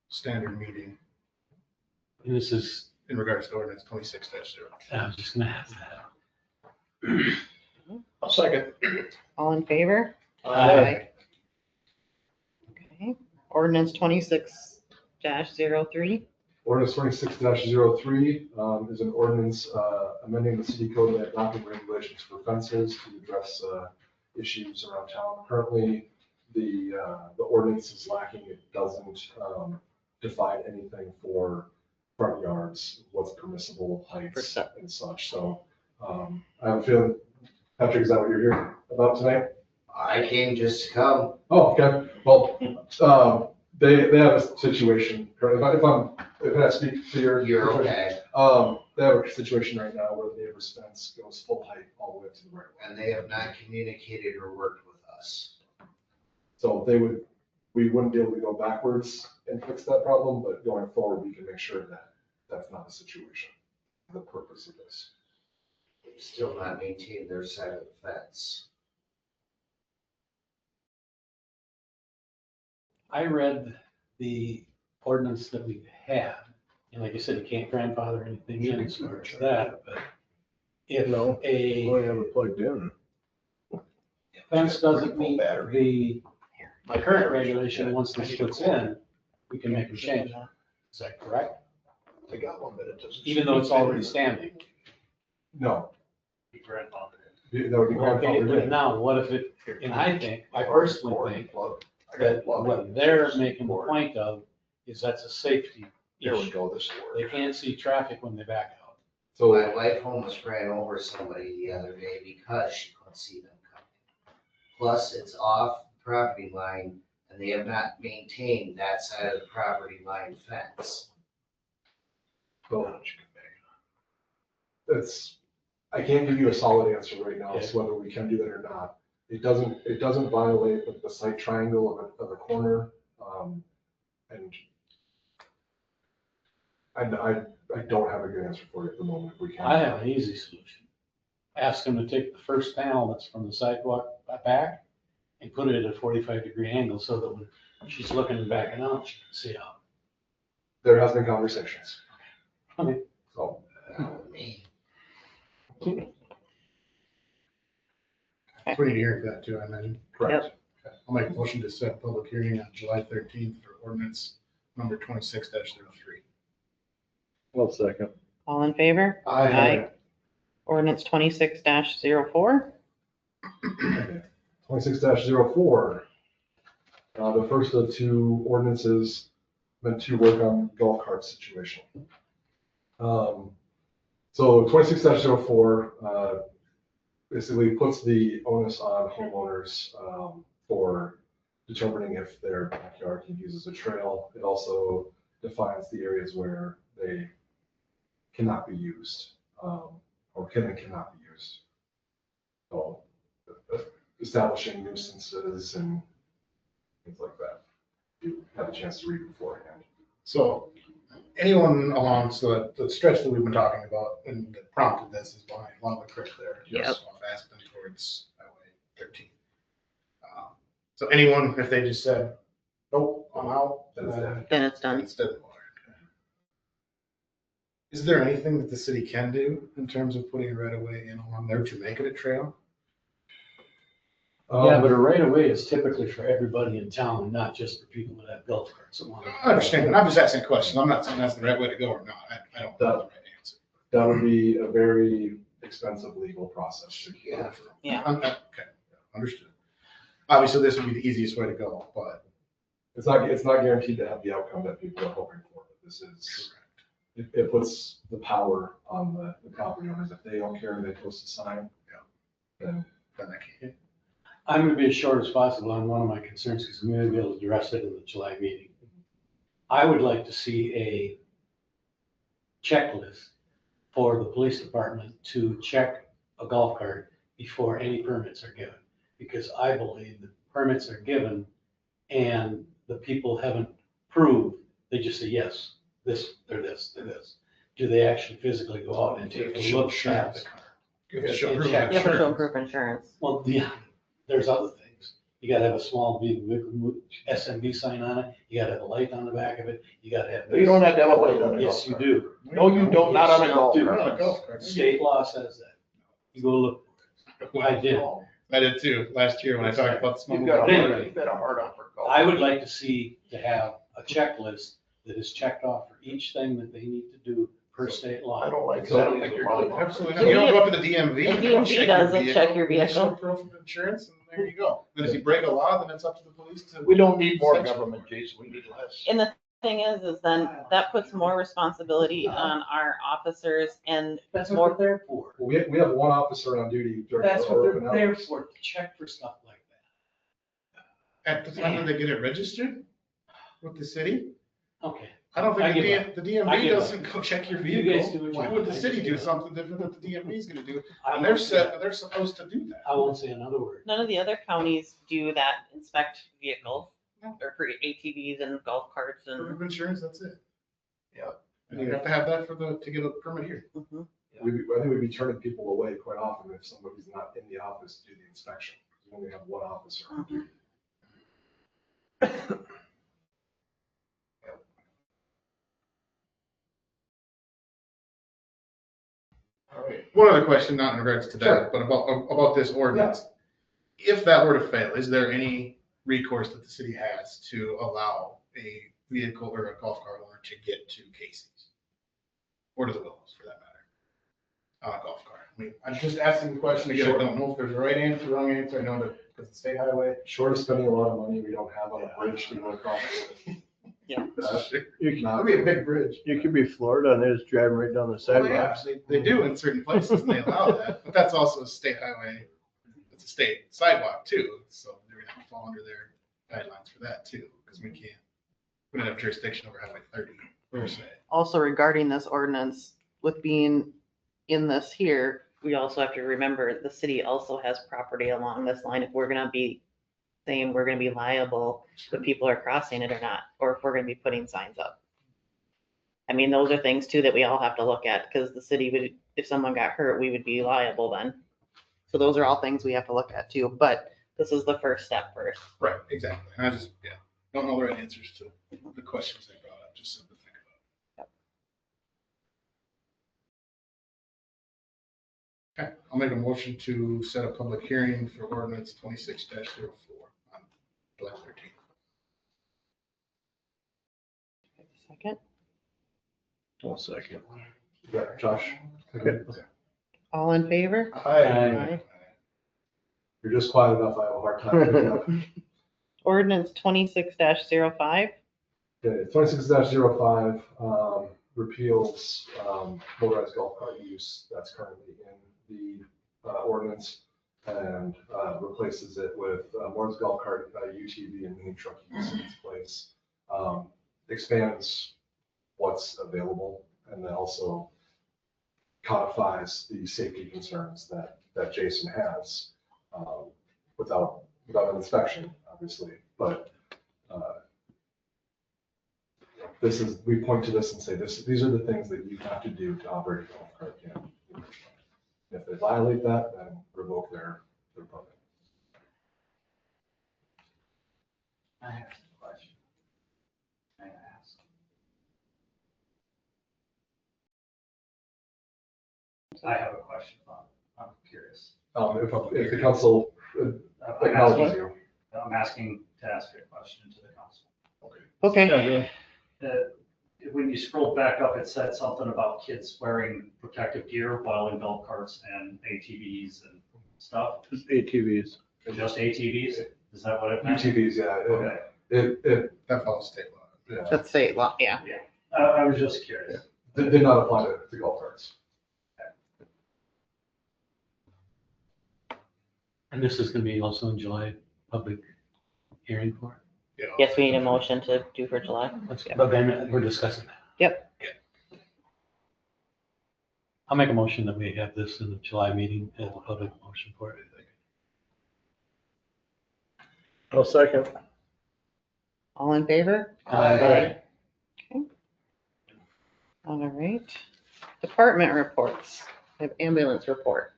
standard meeting And this is, in regards to ordinance 26-0. I was just gonna ask that. I'll second. All in favor? Aye. Okay, ordinance 26-03. Ordinance 26-03 is an ordinance amending the city code and adopting regulations for fences to address issues around town. Currently, the ordinance is lacking. It doesn't define anything for front yards, what's permissible heights and such. So I have a feeling, Patrick, is that what you're here about tonight? I came just to come. Oh, okay. Well, they have a situation, if I speak to your. You're okay. They have a situation right now where the neighbor's fence goes full height all the way up to the right of way. And they have not communicated or worked with us. So we wouldn't be able to go backwards and fix that problem, but going forward, we can make sure that that's not a situation. The purpose of this. They've still not maintained their side of the fence. I read the ordinance that we had, and like I said, you can't grandfather anything in as far as that, but if No, a I have it plugged in. fence doesn't meet the current regulation, once this puts in, we can make a change. Is that correct? I got one, but it doesn't. Even though it's already standing? No, Be grandfathered that would be Okay, grandfathered but in. now what if it, and I think, I personally think I got it that plugged what in. they're making the point of is that's a safety There we issue. go, this They works. can't see traffic when they back out. So My wife almost ran over somebody the other day because she couldn't see them coming. Plus, it's off the property line and they have not maintained that side of the property line fence. So it's, I can't give you a solid answer right now as to whether we can do that or not. It doesn't violate the site triangle of the corner. And I don't have a good answer for you at the moment. If we can. I have an easy solution. Ask them to take the first panel that's from the sidewalk back and put it at a 45-degree angle so that when she's looking and backing out, she can see out. There has been conversations. Okay. So, Oh, man. We need to hear that too, I imagine. Correct. Okay. I'll make a motion to set public hearing on July 13th for ordinance number 26-03. I'll second. All in favor? Aye. Ordinance 26-04. 26-04. The first of two ordinances meant to work on golf cart situation. So 26-04 basically puts the onus on homeowners for determining if their backyard can use as a trail. It also defines the areas where they cannot be used, or can and cannot be used. So establishing nuisances and things like that. You have a chance to read it beforehand. So anyone along, so the stretch that we've been talking about and that prompted this is along the creek there. Yep. Just off Aspen towards Highway 13. So anyone, if they just said, nope, I'm out, Then it's dead. Then it's done. it's dead in the water. Okay. Is there anything that the city can do in terms of putting a right of way in along there to make it a trail? Yeah, but a right of way is typically for everybody in town, not just for people that have golf carts. that want to- I understand, and I'm just asking a question. I'm not saying that's the right way to go or not. I don't know the right answer. That would be a very expensive legal process. Yeah. Yeah. Okay, understood. Obviously, this would be the easiest way to go, but It's not guaranteed to have the outcome that people are hoping for. This is, it puts the power on the property owners. If they don't care and they post a sign, then then I can't. I'm gonna be as short as possible on one of my concerns, because we may be able to address it in the July meeting. I would like to see a checklist for the police department to check a golf cart before any permits are given. Because I believe the permits are given and the people haven't proved, they just say, yes, this, they're this, they're this. Do they actually physically go out and take a look at the car? You have to show Yeah, proof of check. You have to show insurance. proof insurance. Well, yeah, there's other things. You gotta have a small SMB sign on it, you gotta have a light on the back of it, you gotta have. You don't have to have a light on it. Yes, you do. No, you don't, not on a golf Yes, you Not on a cart. golf cart. State law says that. You go look. I did. I did too, last year when I talked about the small. You've got But a anyway, hard, you've got a hard on for golf. I would like to see, to have a checklist that is checked off for each thing that they need to do per state I law. don't like, I don't think you're really. Absolutely not. You don't go up to the DMV. The you don't DMV check doesn't your check your you show vehicle. Proof of insurance, and there you go. Then if you break a law, then it's up to the police to. We don't need more government, Jason, we need less. And the thing is then that puts more responsibility on our officers and That's more. what they're for. we have one officer on duty during That's our what open they're there hours. for, to check for stuff like At the time when they get it registered with the city, that. Okay. I don't I think give up. the I DMV give up. doesn't go check your You guys vehicle. do what Why you would the want. city do something different that the DMV is gonna do? I And they're won't say- they're supposed to do that. I won't say another word. None of the other counties do that, inspect vehicles or for ATVs and golf carts Proof and. of insurance, that's it. Yeah. And you have to have that to get a permit here. Mhm. I think we'd be turning people away quite often if somebody's not in the office to do the inspection. We only have one officer on duty. All right. One other question, not in regards to that, but about this ordinance. If that were to fail, is there any recourse that the city has to allow a vehicle or a golf cart owner to get to Casey's? Or to the Willows, for that matter? On a golf cart. I mean, I'm just asking the question again. I don't know if there's a right answer, wrong answer. I know that because it's state highway. Short of spending a lot of money we don't have on a bridge to go across. Yeah. You can, Not- That'd be a big bridge. you could be Florida and it's driving right down the Well, yeah, sidewalk. they do in certain places and they allow that, but that's also a state highway. It's a state sidewalk too, so they're gonna have to fall under their guidelines for that too, because we don't have jurisdiction over Highway 30 per se. Also regarding this ordinance, with being in this here, we also have to remember the city also has property along this line. If we're gonna be saying we're gonna be liable if people are crossing it or not, or if we're gonna be putting signs up. I mean, those are things too that we all have to look at, because the city would, if someone got hurt, we would be liable then. So those are all things we have to look at too, but this is the first step first. Right, exactly. And I just, don't know the right answers to the questions they brought up, just something to think about. Okay, I'll make a motion to set a public hearing for ordinance 26-04 on July 13th. Second. One second. Yeah, Josh? Okay. All in favor? Aye. You're just quiet enough, I have a hard time picking up. Ordinance 26-05. Okay, 26-05 repeals motorized golf cart use that's currently in the ordinance and replaces it with motorized golf cart, UTV, and mini truck use in its place. Expands what's available and then also codifies the safety concerns that Jason has without an inspection, obviously, but we point to this and say, these are the things that you have to do to operate a golf cart. If they violate that, then revoke their permit. I have a question. May I ask? I have a question, Bob. I'm curious. If the council acknowledges you. I'm asking to ask a question to the council. Okay. When you scrolled back up, it said something about kids wearing protective gear while in golf carts and ATVs and stuff. Just ATVs. Just ATVs? Is that what it meant? UTVs, yeah. Okay. It That follows state law. yeah, That's state law, yeah. I was just curious. did not apply to golf carts. And this is gonna be also in July, public hearing for it. Yeah. Yes, we need a motion to do for July. But then we're discussing that. Yep. I'll make a motion that we have this in the July meeting as a public motion for it. I'll second. All in favor? Aye. Okay. All right. Department reports. I have ambulance report.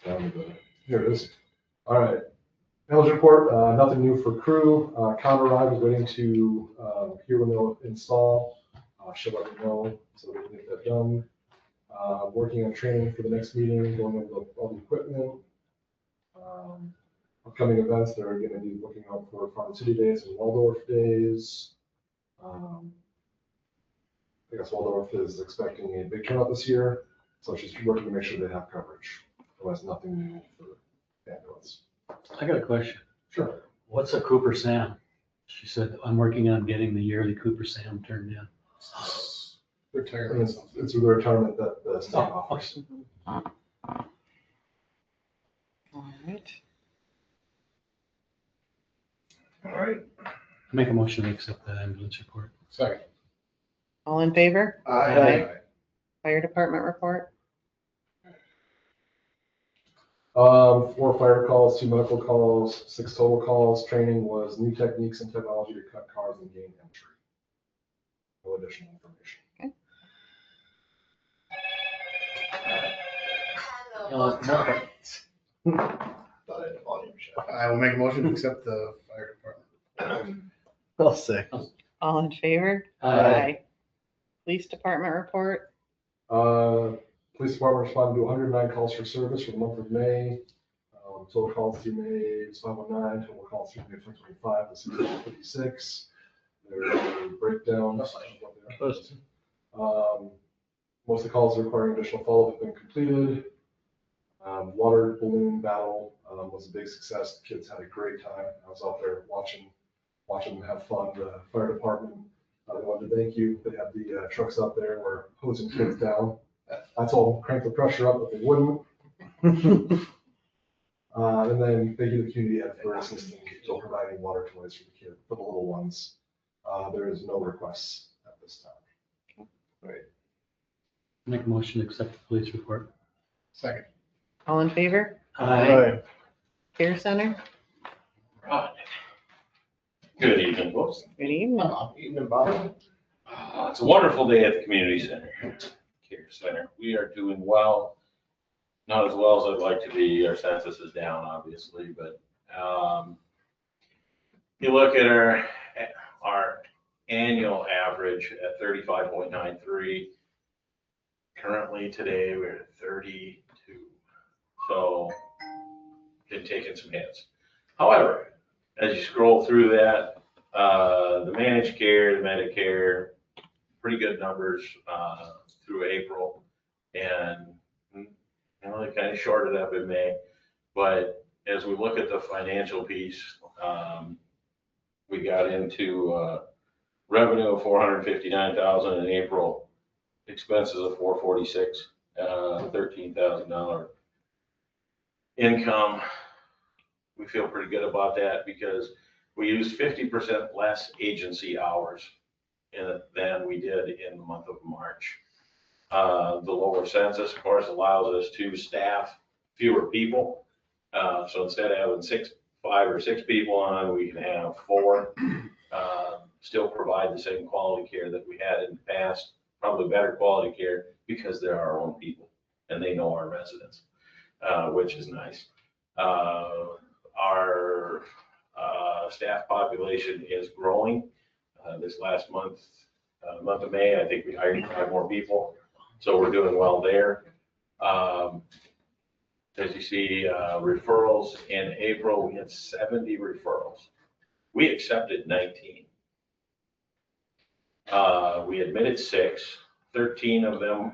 Here it is. All right. Ambulance report, nothing new for crew. Counter ride was waiting to hear when they'll install. She'll let me know so we can get that done. Working on training for the next meeting, going over all the equipment. Upcoming events, they're going to be looking out for Farm City Days and Waldorf Days. I guess Waldorf is expecting a big turnout this year, so she's working to make sure they have coverage. Otherwise, nothing new for ambulance. I got a question. Sure. What's a Cooper Sam? She said, I'm working on getting the yearly Cooper Sam turned in. Retirement. It's a retirement that the state Oh, offers. All right. All right. Make a motion to accept that ambulance report. Second. All in favor? Aye. Fire department report. 4 fire calls, 2 medical calls, 6 total calls. Training was new techniques and technology to cut cars and gain entry. No additional information. Thought I had a volume shut. I will make a motion to accept the fire department. I'll second. All in favor? Aye. Police department report. Police department responded to 109 calls for service for the month of May. Total calls through May is 519. Total calls through May 2025 is 656. There's a breakdown. Most of the calls requiring additional follow-up have been completed. Water balloon battle was a big success. The kids had a great time. I was out there watching them have fun. The fire department, they wanted to thank you. They had the trucks out there and were hosing kids down. I told them crank the pressure up, but they wouldn't. And then thank you to the community ed for assisting in providing water toys for the kids, for the little ones. There is no requests at this time. Make a motion to accept the police report. Second. All in favor? Aye. Care center. Good evening, folks. Good evening. Evening, Bob. It's a wonderful day at the community center, care center. We are doing well, not as well as I'd like to be. Our census is down, obviously, but you look at our annual average at 35.93. Currently today, we're at 32. So been taking some hits. However, as you scroll through that, the managed care, the Medicare, pretty good numbers through April. And, you know, they kind of shorted up in May. But as we look at the financial piece, we got into revenue of 459,000 in April, expenses of 446, $13,000 income. We feel pretty good about that because we used 50% less agency hours than we did in the month of March. The lower census, of course, allows us to staff fewer people. So instead of having 5 or 6 people on, we can have 4. Still provide the same quality care that we had in the past, probably better quality care because they're our own people and they know our residents, which is nice. Our staff population is growing. This last month, month of May, I think we hired 5 more people, so we're doing well there. As you see, referrals in April, we had 70 referrals. We accepted 19. We admitted 6, 13 of the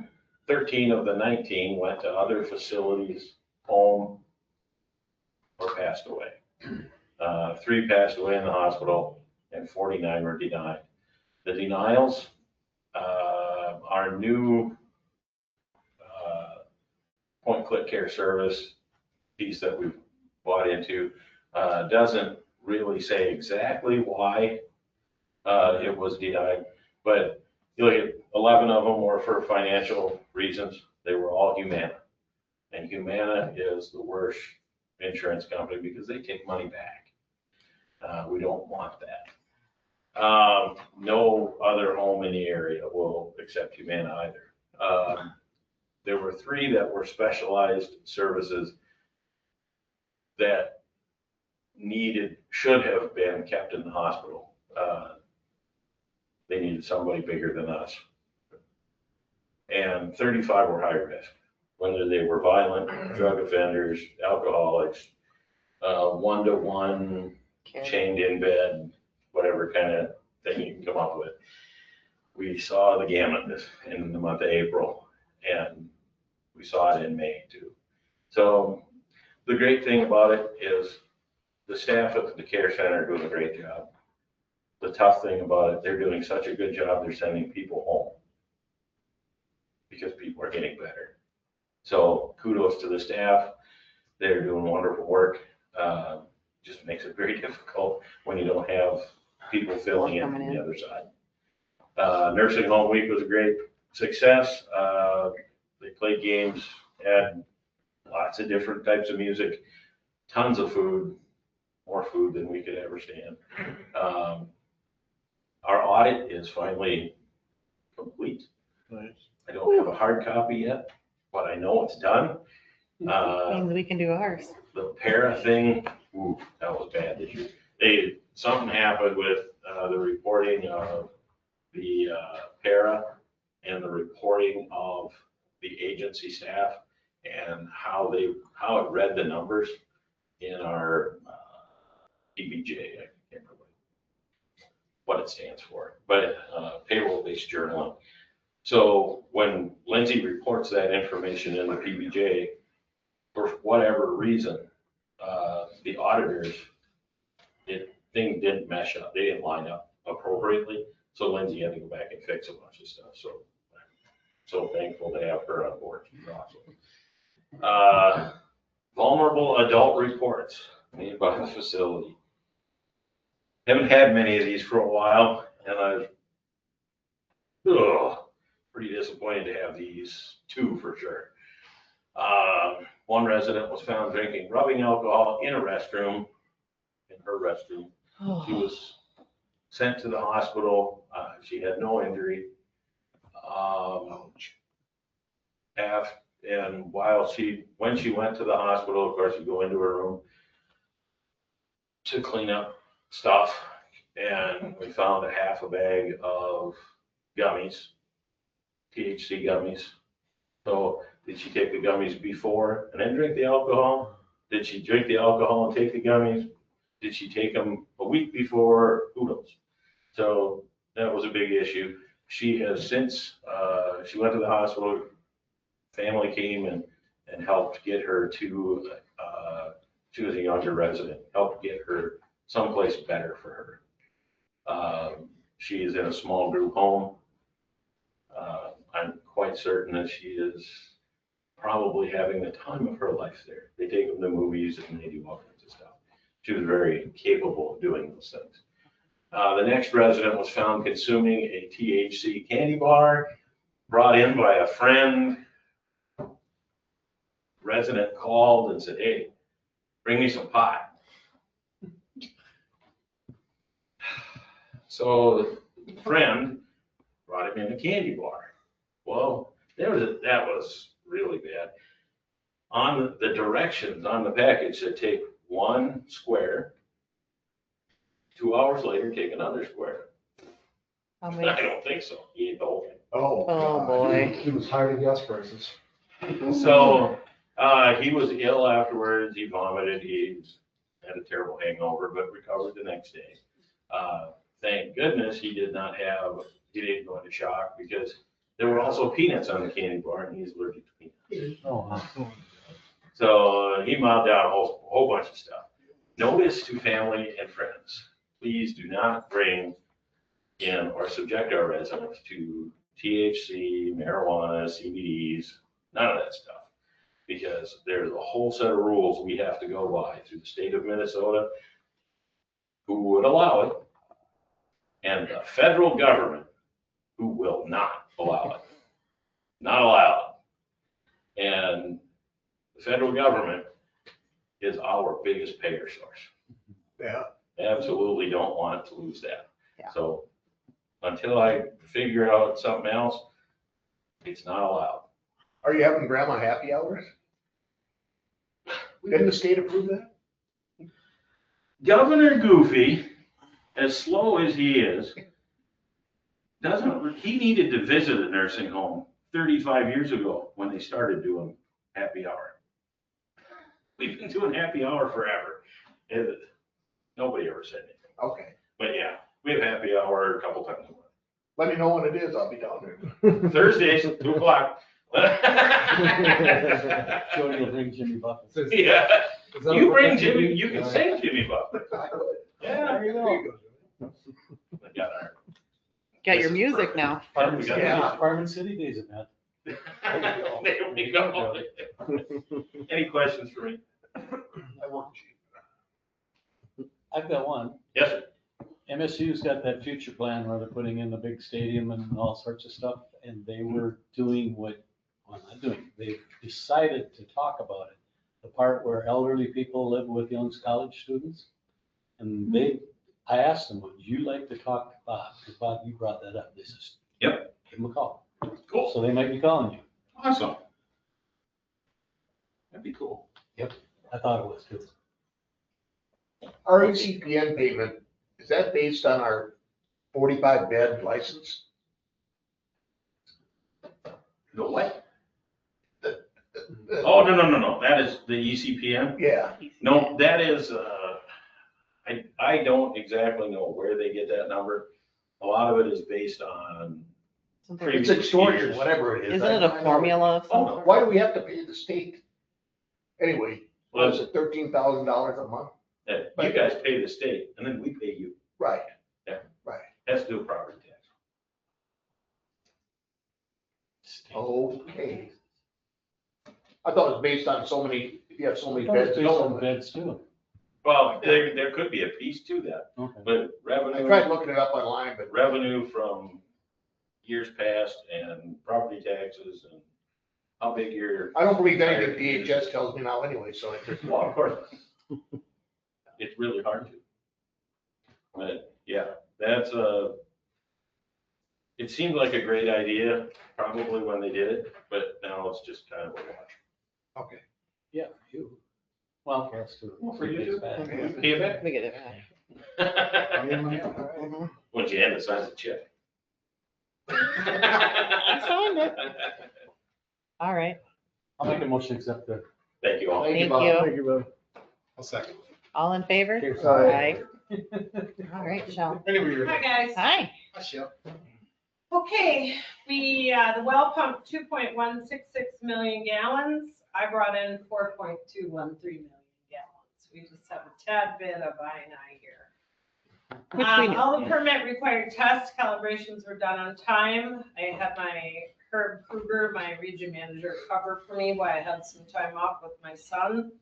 19 went to other facilities, home, or passed away. 3 passed away in the hospital and 49 were denied. The denials, our new point-click care service piece that we've bought into doesn't really say exactly why it was denied, but you look at 11 of them were for financial reasons. They were all Humana, and Humana is the worst insurance company because they take money back. We don't want that. No other home in the area will accept Humana either. There were 3 that were specialized services that should have been kept in the hospital. They needed somebody bigger than us. And 35 were high risk, whether they were violent, drug offenders, alcoholics, 1-to-1, chained in bed, whatever kind of thing you can come up with. We saw the gamut in the month of April, and we saw it in May too. So the great thing about it is the staff at the care center are doing a great job. The tough thing about it, they're doing such a good job, they're sending people home because people are getting better. So kudos to the staff. They're doing wonderful work. Just makes it very difficult when you don't have people filling in from the other side. Nursing home week was a great success. They played games, had lots of different types of music, tons of food, more food than we could ever stand. Our audit is finally complete. Nice. I don't have a hard copy yet, but I know it's done. Means we can do ours. The para thing, ooh, that was bad this year. Something happened with the reporting of the para and the reporting of the agency staff and how it read the numbers in our PBJ. I can't remember what it stands for, but payroll-based journaling. So when Lindsay reports that information in the PBJ, for whatever reason, the auditors, things didn't mesh up. They didn't line up appropriately. So Lindsay had to go back and fix a bunch of stuff. So thankful to have her on board. She's awesome. Vulnerable adult reports made by the facility. Haven't had many of these for a while, and pretty disappointed to have these 2 for sure. One resident was found drinking rubbing alcohol in a restroom, in her restroom. She was sent to the hospital. She had no injury. And when she went to the hospital, of course, you go into her room to clean up stuff, and we found a half a bag of gummies, THC gummies, So did she take the gummies before and then drink the alcohol? Did she drink the alcohol and take the gummies? Did she take them a week before? Who knows? So that was a big issue. She has since, she went to the hospital, family came and helped get her to, she was a younger resident, helped get her someplace better for her. She is in a small group home. I'm quite certain that she is probably having the time of her life there. They take them to movies and they do all kinds of stuff. She was very capable of doing those things. The next resident was found consuming a THC candy bar brought in by a friend. Resident called and said, hey, bring me some pot. So the friend brought him in a candy bar. Well, that was really bad. On the directions on the package said take 1 square, 2 hours later, take another square. How I many? don't think so. He ate the whole thing. Oh. Oh, God. boy. He was hiding gas prices. So, he was ill afterwards. He vomited. He had a terrible hangover, but recovered the next day. Thank goodness he didn't go into shock because there were also peanuts on the candy bar and he's allergic to peanuts. Oh, wow. So he mopped down a whole bunch of stuff. Notice to family and friends, please do not bring in or subject our residents to THC, marijuana, CBDs, none of that stuff. Because there's a whole set of rules we have to go by through the state of Minnesota who would allow it, and the federal government who will not allow it. Not allow it. And the federal government is our biggest payer source. Yeah. Absolutely don't want to lose that. Yeah. So until I figure out something else, it's not allowed. Are you having grandma happy hours? Didn't the state approve that? Governor Goofy, as slow as he is, he needed to visit a nursing home 35 years ago when they started doing happy hour. We've been doing happy hour forever. And nobody ever said anything. Okay. But yeah, we have happy hour a couple times a month. Let me know when it is. I'll be down there. Thursdays, 2 o'clock. Jody will bring Jimmy Buffett. Yeah, Is that you a- bring Jimmy, you can sing Jimmy Buffett. Yeah, There you go. I got our. Got your music now. Farm We City, got Yeah. Farm City Days event. There we go. Any questions for me? I work cheap. I've got one. Yes, sir. MSU's got that future plan where they're putting in the big stadium and all sorts of stuff, and they were doing not doing, they decided to talk about it. The part where elderly people live with young college students. And I asked them, would you like to talk to Bob? Because Bob, you brought that up. They says, Yep. give him a call. Cool. So they might be calling you. Awesome. That'd be cool. I thought it was too. Our ACPN payment, is that based on our 45 bed license? The what? Oh, no. That is the ECPN? Yeah. No, that is, I don't exactly know where they get that number. A lot of it is based on, It's extortion, whatever it is. Isn't it a formula of some Oh, sort? Why do we have to pay the state? Anyway, well, was it $13,000 a month? you guys pay the state and then we pay you. Right. Has to do with property tax. Okay. I thought it was based on so many, if you have so many I thought it was beds. based so on many- beds too. Well, there could be a piece to that, Okay. but I revenue. tried looking it up online, but Revenue from years past and property taxes and how big your, I don't believe anything DHS tells me now anyway, so it's just. well, of course. It's really hard to. But yeah, it seemed like a great idea probably when they did it, but now it's just kind of a wash. Okay. Yeah, for you. Well, for us too. Well, for you too. It's bad. Pay it back. We get it back. Mhm. Once you hand the size of the check. I signed it. All right, I'll make a motion to accept the. Thank you all. thank you. Thank you, Bob. I'll second. All in favor? Cheers. Aye. All right, Michelle. Anyway, you're. Hi, guys. Hi. Hi, Shell. Okay, the well pump 2.166 million gallons. I brought in 4.213 million gallons. We just have a tad bit of I&I here. Which we knew. All the permit required test calibrations were done on time. I had my Herb Kruger, my region manager, cover for me while I had some time off with my son.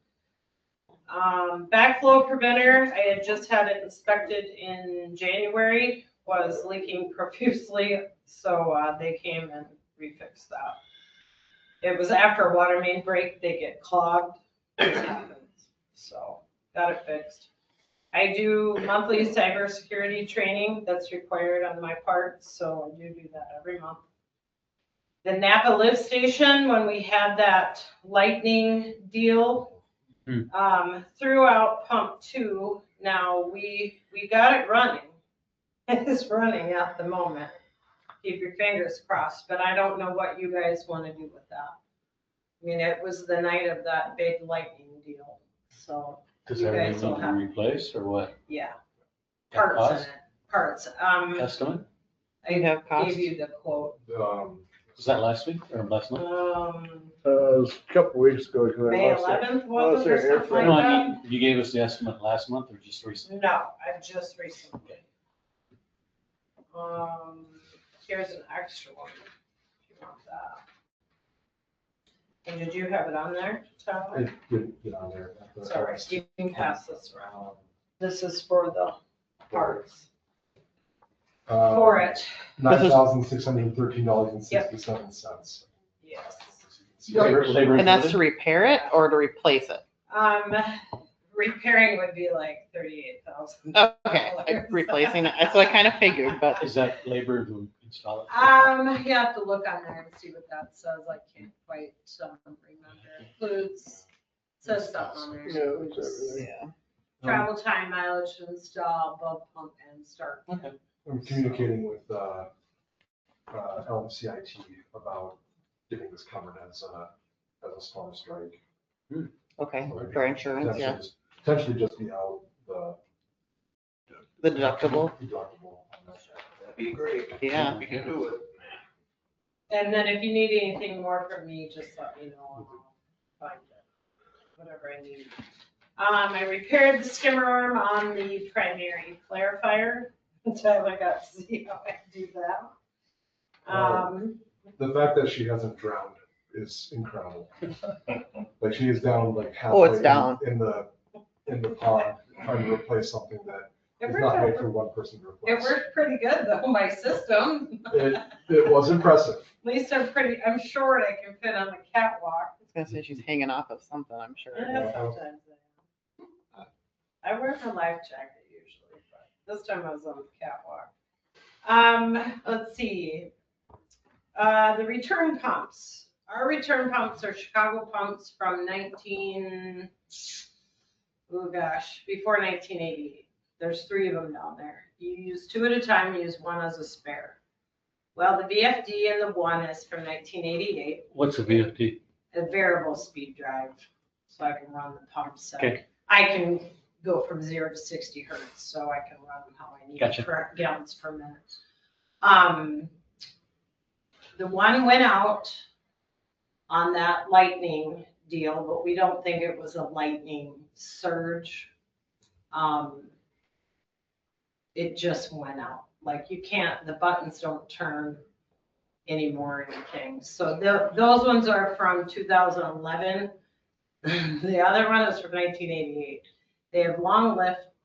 Backflow preventer, I had just had it inspected in January, was leaking profusely, so they came and refixed that. It was after a water main break, they get clogged, it happens, so got it fixed. I do monthly cybersecurity training that's required on my part, so I do that every month. The Napa lift station, when we had that lightning deal, throughout pump 2, now we got it running. It's running at the moment. Keep your fingers crossed, but I don't know what you guys want to do with that. I mean, it was the night of that big lightning deal, so Does you everything guys will need to have, be replaced or what? yeah, Got parts in cost? it, parts. Estimate? You have I cost? gave you the quote. Was that last week or last month? It was a couple weeks ago, because I May lost it. 11th, was it, or Air something like No, I that? mean, you gave us the estimate last month or just recently? No, I just recently. Here's an extra one, if you want that. And did you have it on there, Tyler? I didn't get on there. Sorry, you can pass this around. This is for the parts, for it, $9,613.67. yes. Labor And that's to included? repair it or to replace it? Repairing would be like $38,000. Okay, replacing it. So I kind of figured, but Is that labor to install it? You have to look on there and see what that says. I can't quite remember. Includes, says something on there. Yeah, it was Includes everything. yeah. travel time, mileage to install, above pump and start. Okay. I'm communicating with LMCIT about getting this covered as a storm strike. Okay, for insurance, yeah. Potentially just be out the The deductible, deductible on that. That'd be great. yeah. We can do it. And then if you need anything more from me, just let me know. And I'll find it, whatever I need. I repaired the skimmer arm on the primary clarifier. Tyler got to see how I do that. The fact that she hasn't drowned is incredible. Like she is down like Oh, it's halfway down. in the pond trying to replace something that It is not made worked, for one person to it replace. worked pretty good though, my system. It was impressive. At least I'm short, I can fit on the catwalk. I was gonna say she's hanging off of something, I'm sure. Yeah, sometimes I wear my life jacket usually, but this time I was on the catwalk. Let's see. The return pumps. Our return pumps are Chicago pumps from before 1988. There's 3 of them down there. You use 2 at a time, you use 1 as a spare. Well, the VFD and the 1 is from 1988. What's a VFD? A variable speed drive, so I can run the pumps. Okay. I can go from 0 to 60 hertz, so I can run them how I need Gotcha. for gallons per minute. The 1 went out on that lightning deal, but we don't think it was a lightning surge. It just went out. Like you can't, the buttons don't turn anymore or anything. So those ones are from 2011. The other one is from 1988. They have long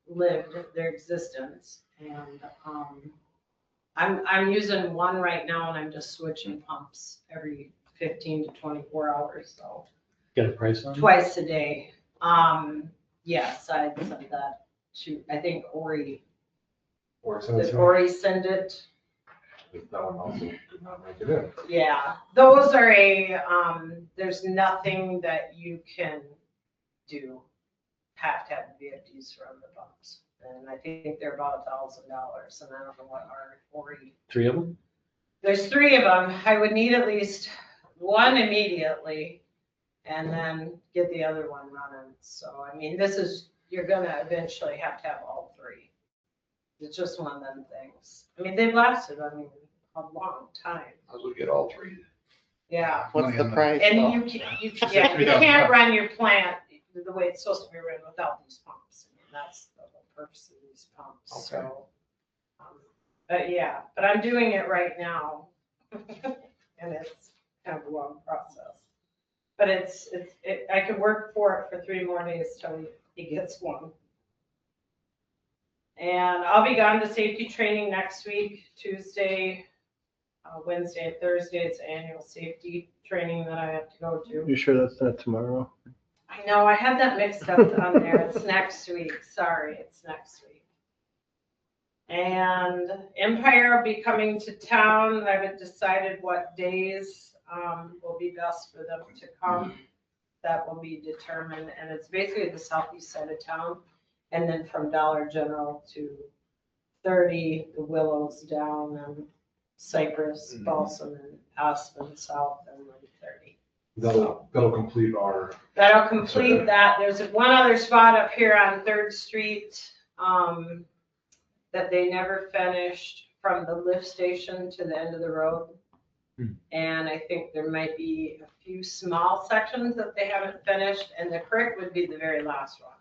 lived their existence, and I'm using 1 right now, and I'm just switching pumps every 15 to 24 hours, so Got a price on it? twice a day. Yes, I sent that to, I think Ori, Or send it did to me. Ori send it? That one also did not make it in. Yeah, those are there's nothing that you can do. Have to have the VFDs from the pumps. And I think they're about $1,000, and I don't know what our Ori. 3 of them? There's 3 of them. I would need at least one immediately and then get the other one running. So, I mean, you're gonna eventually have to have all three. It's just one of them things. I mean, they've lasted, a long time. As we get all three. Yeah. What's Money the on that. price? And though? you can't run your plant the way it's supposed to be run without these pumps. I mean, that's the whole purpose of these pumps, Okay. so. But yeah, but I'm doing it right now. And it's kind of a long process. But I could work for it for 3 more days till he gets one. And I'll be gone to safety training next week, Tuesday, Wednesday, and Thursday. It's annual safety training that I have to go to. You sure that's not tomorrow? I know, I had that mixed up on there. It's next week. Sorry, it's next week. And Empire will be coming to town. I haven't decided what days will be best for them to come. That will be determined. And it's basically the southeast side of town. And then from Dollar General to 30, the Willows down, and Cypress, Balsam, and Aspen south, and then 30. That'll complete our, That'll complete that. There's one other spot up here on 3rd Street that they never finished from the lift station to the end of the road. And I think there might be a few small sections that they haven't finished, and the creek would be the very last one,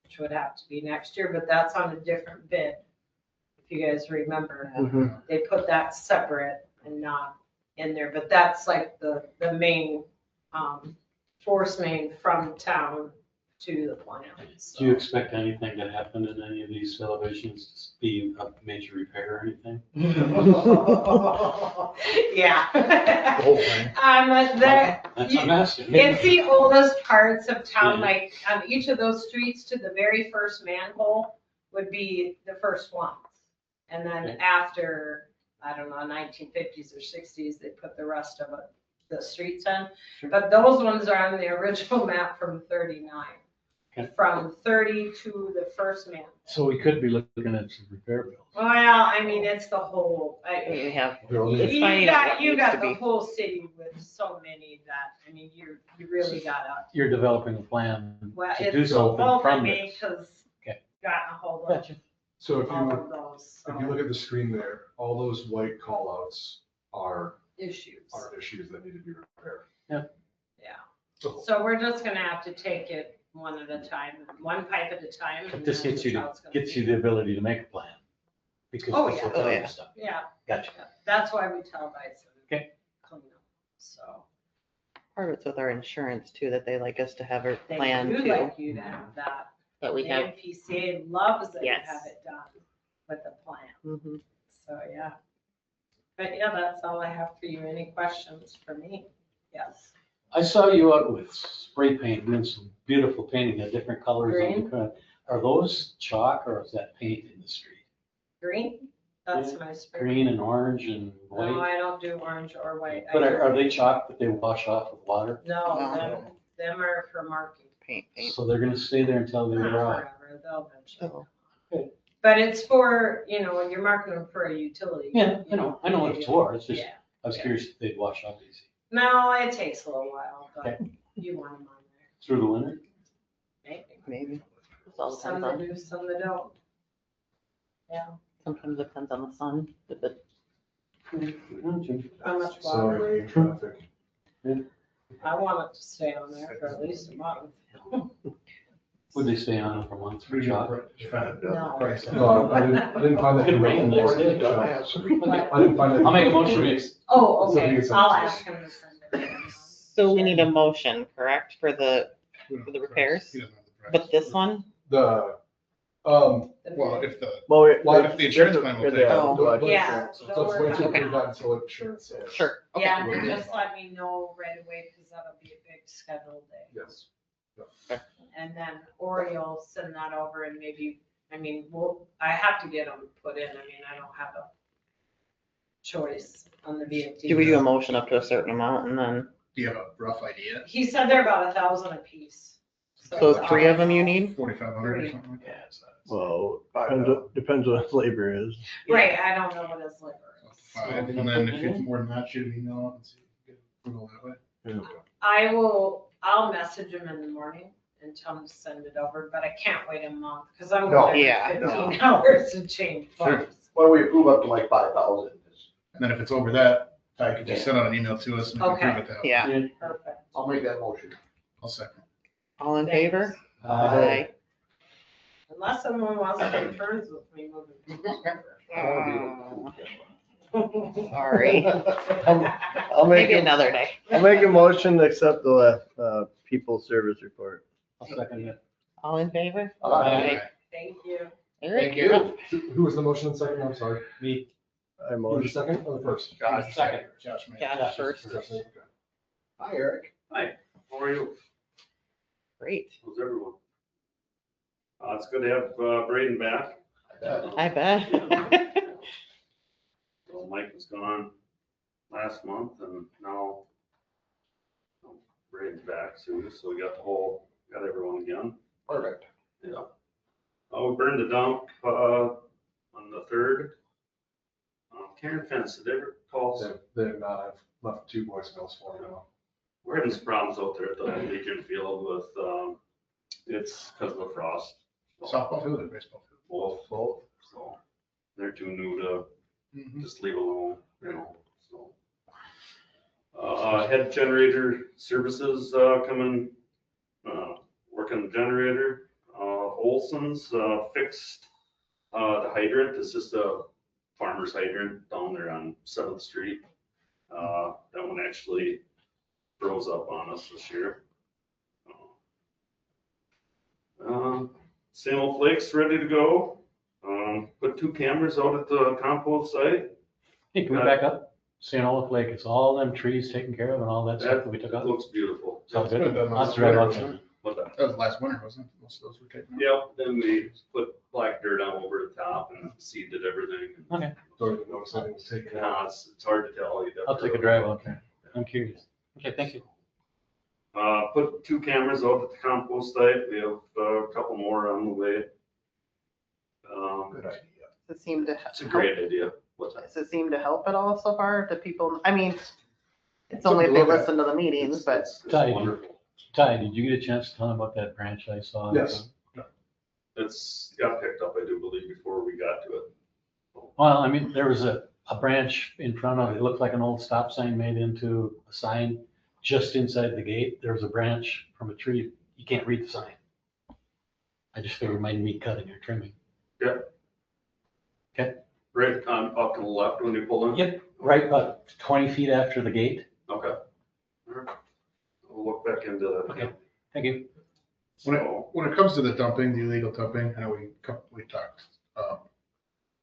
which would have to be next year, but that's on a different bid. If you guys remember, they put that separate and not in there, but that's like the main force main from town to the plant. Do you expect anything to happen in any of these elevations, be a major repair or anything? Yeah. The whole thing. That's what I'm asking. It's the oldest parts of town, Yeah. like on each of those streets to the very first manhole would be the first ones. And then Okay. after, I don't know, 1950s or 60s, they put the rest of it, the streets in. But those ones are on the original map from 39. Okay. From 30 to the first manhole. So we could be looking at some repair bills. Well, I mean, it's the whole, We have, It's you finding out got, what you needs got to the be. whole city with so many that, I mean, you really gotta, You're developing a plan well, to do it's something both from of me, this. cause Okay. gotten a hold of Gotcha. so if all you, of those, if you look at the screen there, all those white callouts are issues. issues that need to be repaired. Yeah. So we're just gonna have to take it one at a time, one pipe at a time. But and this then gets you, how it's gonna gets be. you the ability to make a plan. Because Oh, this yeah. will tell Oh, you yeah. stuff. Yeah, Gotcha. that's why we televise and Okay. clean up, so. part of it's with our insurance too, that they like us to have a They plan do too. like you to have that. That we The have. NPCA loves that you Yes. have it done with a plan, Mhm. so, yeah. But yeah, that's all I have for you. Any questions for me? Yes. I saw you out with spray paint doing some beautiful painting of different colors. Green. Are those chalk or is that paint in the street? Green? That's my spray. Green and orange and No, white? I don't do orange or white. I But do- are they chalk that they wash off with water? No, No. them are for marking. Paint. So they're gonna stay there until they're Not dry? forever, they'll eventually. Oh. Good. But it's for, when you're marking them for a utility. Yeah, I know what it's for. It's just, Yeah. I was curious if they'd wash off easy. No, it takes a little while, but you want them on there, Through the winter? maybe. Maybe. It all Some depends that on, do, some that don't. Yeah, sometimes it depends on the sun. If it, how much water? Sorry, traffic. I want it to stay on there for at least a month. Would they stay on for months for chalk? No. Price. No, I didn't find that. Could rain next day. I didn't find it. I'll make a motion to Oh, So you okay, can send I'll it to us. ask him to send it. so we need a motion, correct, for the repairs? He doesn't have the price. But this one? The, Well, if the, Well, Well, if the insurance plan will take it. Oh. Yeah. so let's wait till we do that until insurance is. Sure. Okay. Yeah, and just let me know right away, because that'll be a big scheduled day. Yes. And then Ori will send that over and maybe, I have to get them put in. I don't have a choice on the VFD. Do we do a motion up to a certain amount and then, Do you have a rough idea? He said they're about 1,000 a piece. so 3 of them you need? 4,500 or something like Yeah, that? it's not. well, depends what his labor is. Right, I don't know what his liver is. 5, and then if it's more than that, shoot an email out and see. We'll go that way. I'll message him in the morning and tell him to send it over, but I can't wait a month, because I'm No, going yeah, to 15 hours to change phones. Why don't we approve up to like 5,000? And then if it's over that, I could just send out an email to us and we can Okay. approve it that way. Yeah. Perfect. I'll make that motion. I'll second. All in Thanks. favor? Aye. Unless someone wants to take turns with me moving. Sorry. I'll make, Maybe another day. I'll make a motion to accept the, people service report. I'll second it. All in favor? Aye. Thank you. Eric, Thank you're you. up. Who was the motion and second? I'm sorry. Me. I Who was the motion. second or the first? Josh, second. Josh made it. Josh first. Okay. Hi, Eric. Hi, how are you? Great. How's everyone? It's good to have Braden back. I bet. So Mike was gone last month and now Braden's back soon, so we got everyone again. Perfect. Yeah. We burned the dump, on the 3rd. Karen Fence, did they ever call us? They have not. I've left 2 voicemails for them now. We're having some problems out there at the Legion Field with, it's because of the frost. Softball field or baseball field? Both, so they're too new to Mhm. just leave alone, so. Head generator services, coming, working the generator. Olson's, fixed, the hydrant. It's just a farmer's hydrant down there on 7th Street. That one actually froze up on us this year. Sand flakes ready to go. Put 2 cameras out at the compost site. Hey, can we back up? Sanola Lake, it's all them trees taken care of and all that stuff that we took out? Looks beautiful. It's all It's been good. done I'll last drive winter, out wasn't there. it? What that? That was last winter, wasn't it? Most of those were taken out. Yep, then we put black dirt on over the top and seeded everything. Okay, So I noticed anything was taken out. It's hard to tell. You'd have I'll to take a really drive look. out there. I'm curious. Okay, thank you. Put 2 cameras out at the compost site. We have a couple more on the way. Good idea. Does it seem to It's a help? great idea. What's that? Does it seem to help at all so far? Do people, I mean, it's Something only to if they look at. listen to the meetings, but It's Ty, wonderful. Ty, did you get a chance to tell him about that branch I saw? Yes. It's got picked up, I do believe, before we got to it. Well, I mean, there was a branch in front of, it looked like an old stop sign made into a sign just inside the gate. There was a branch from a tree. You can't read the sign. I just figured it might need cutting or trimming. Right on, up to the left when you pull in? Yep, right about 20 feet after the gate. Okay. All right. We'll look back into that. Okay. Thank you. So, When it comes to the dumping, the illegal dumping, I know we talked,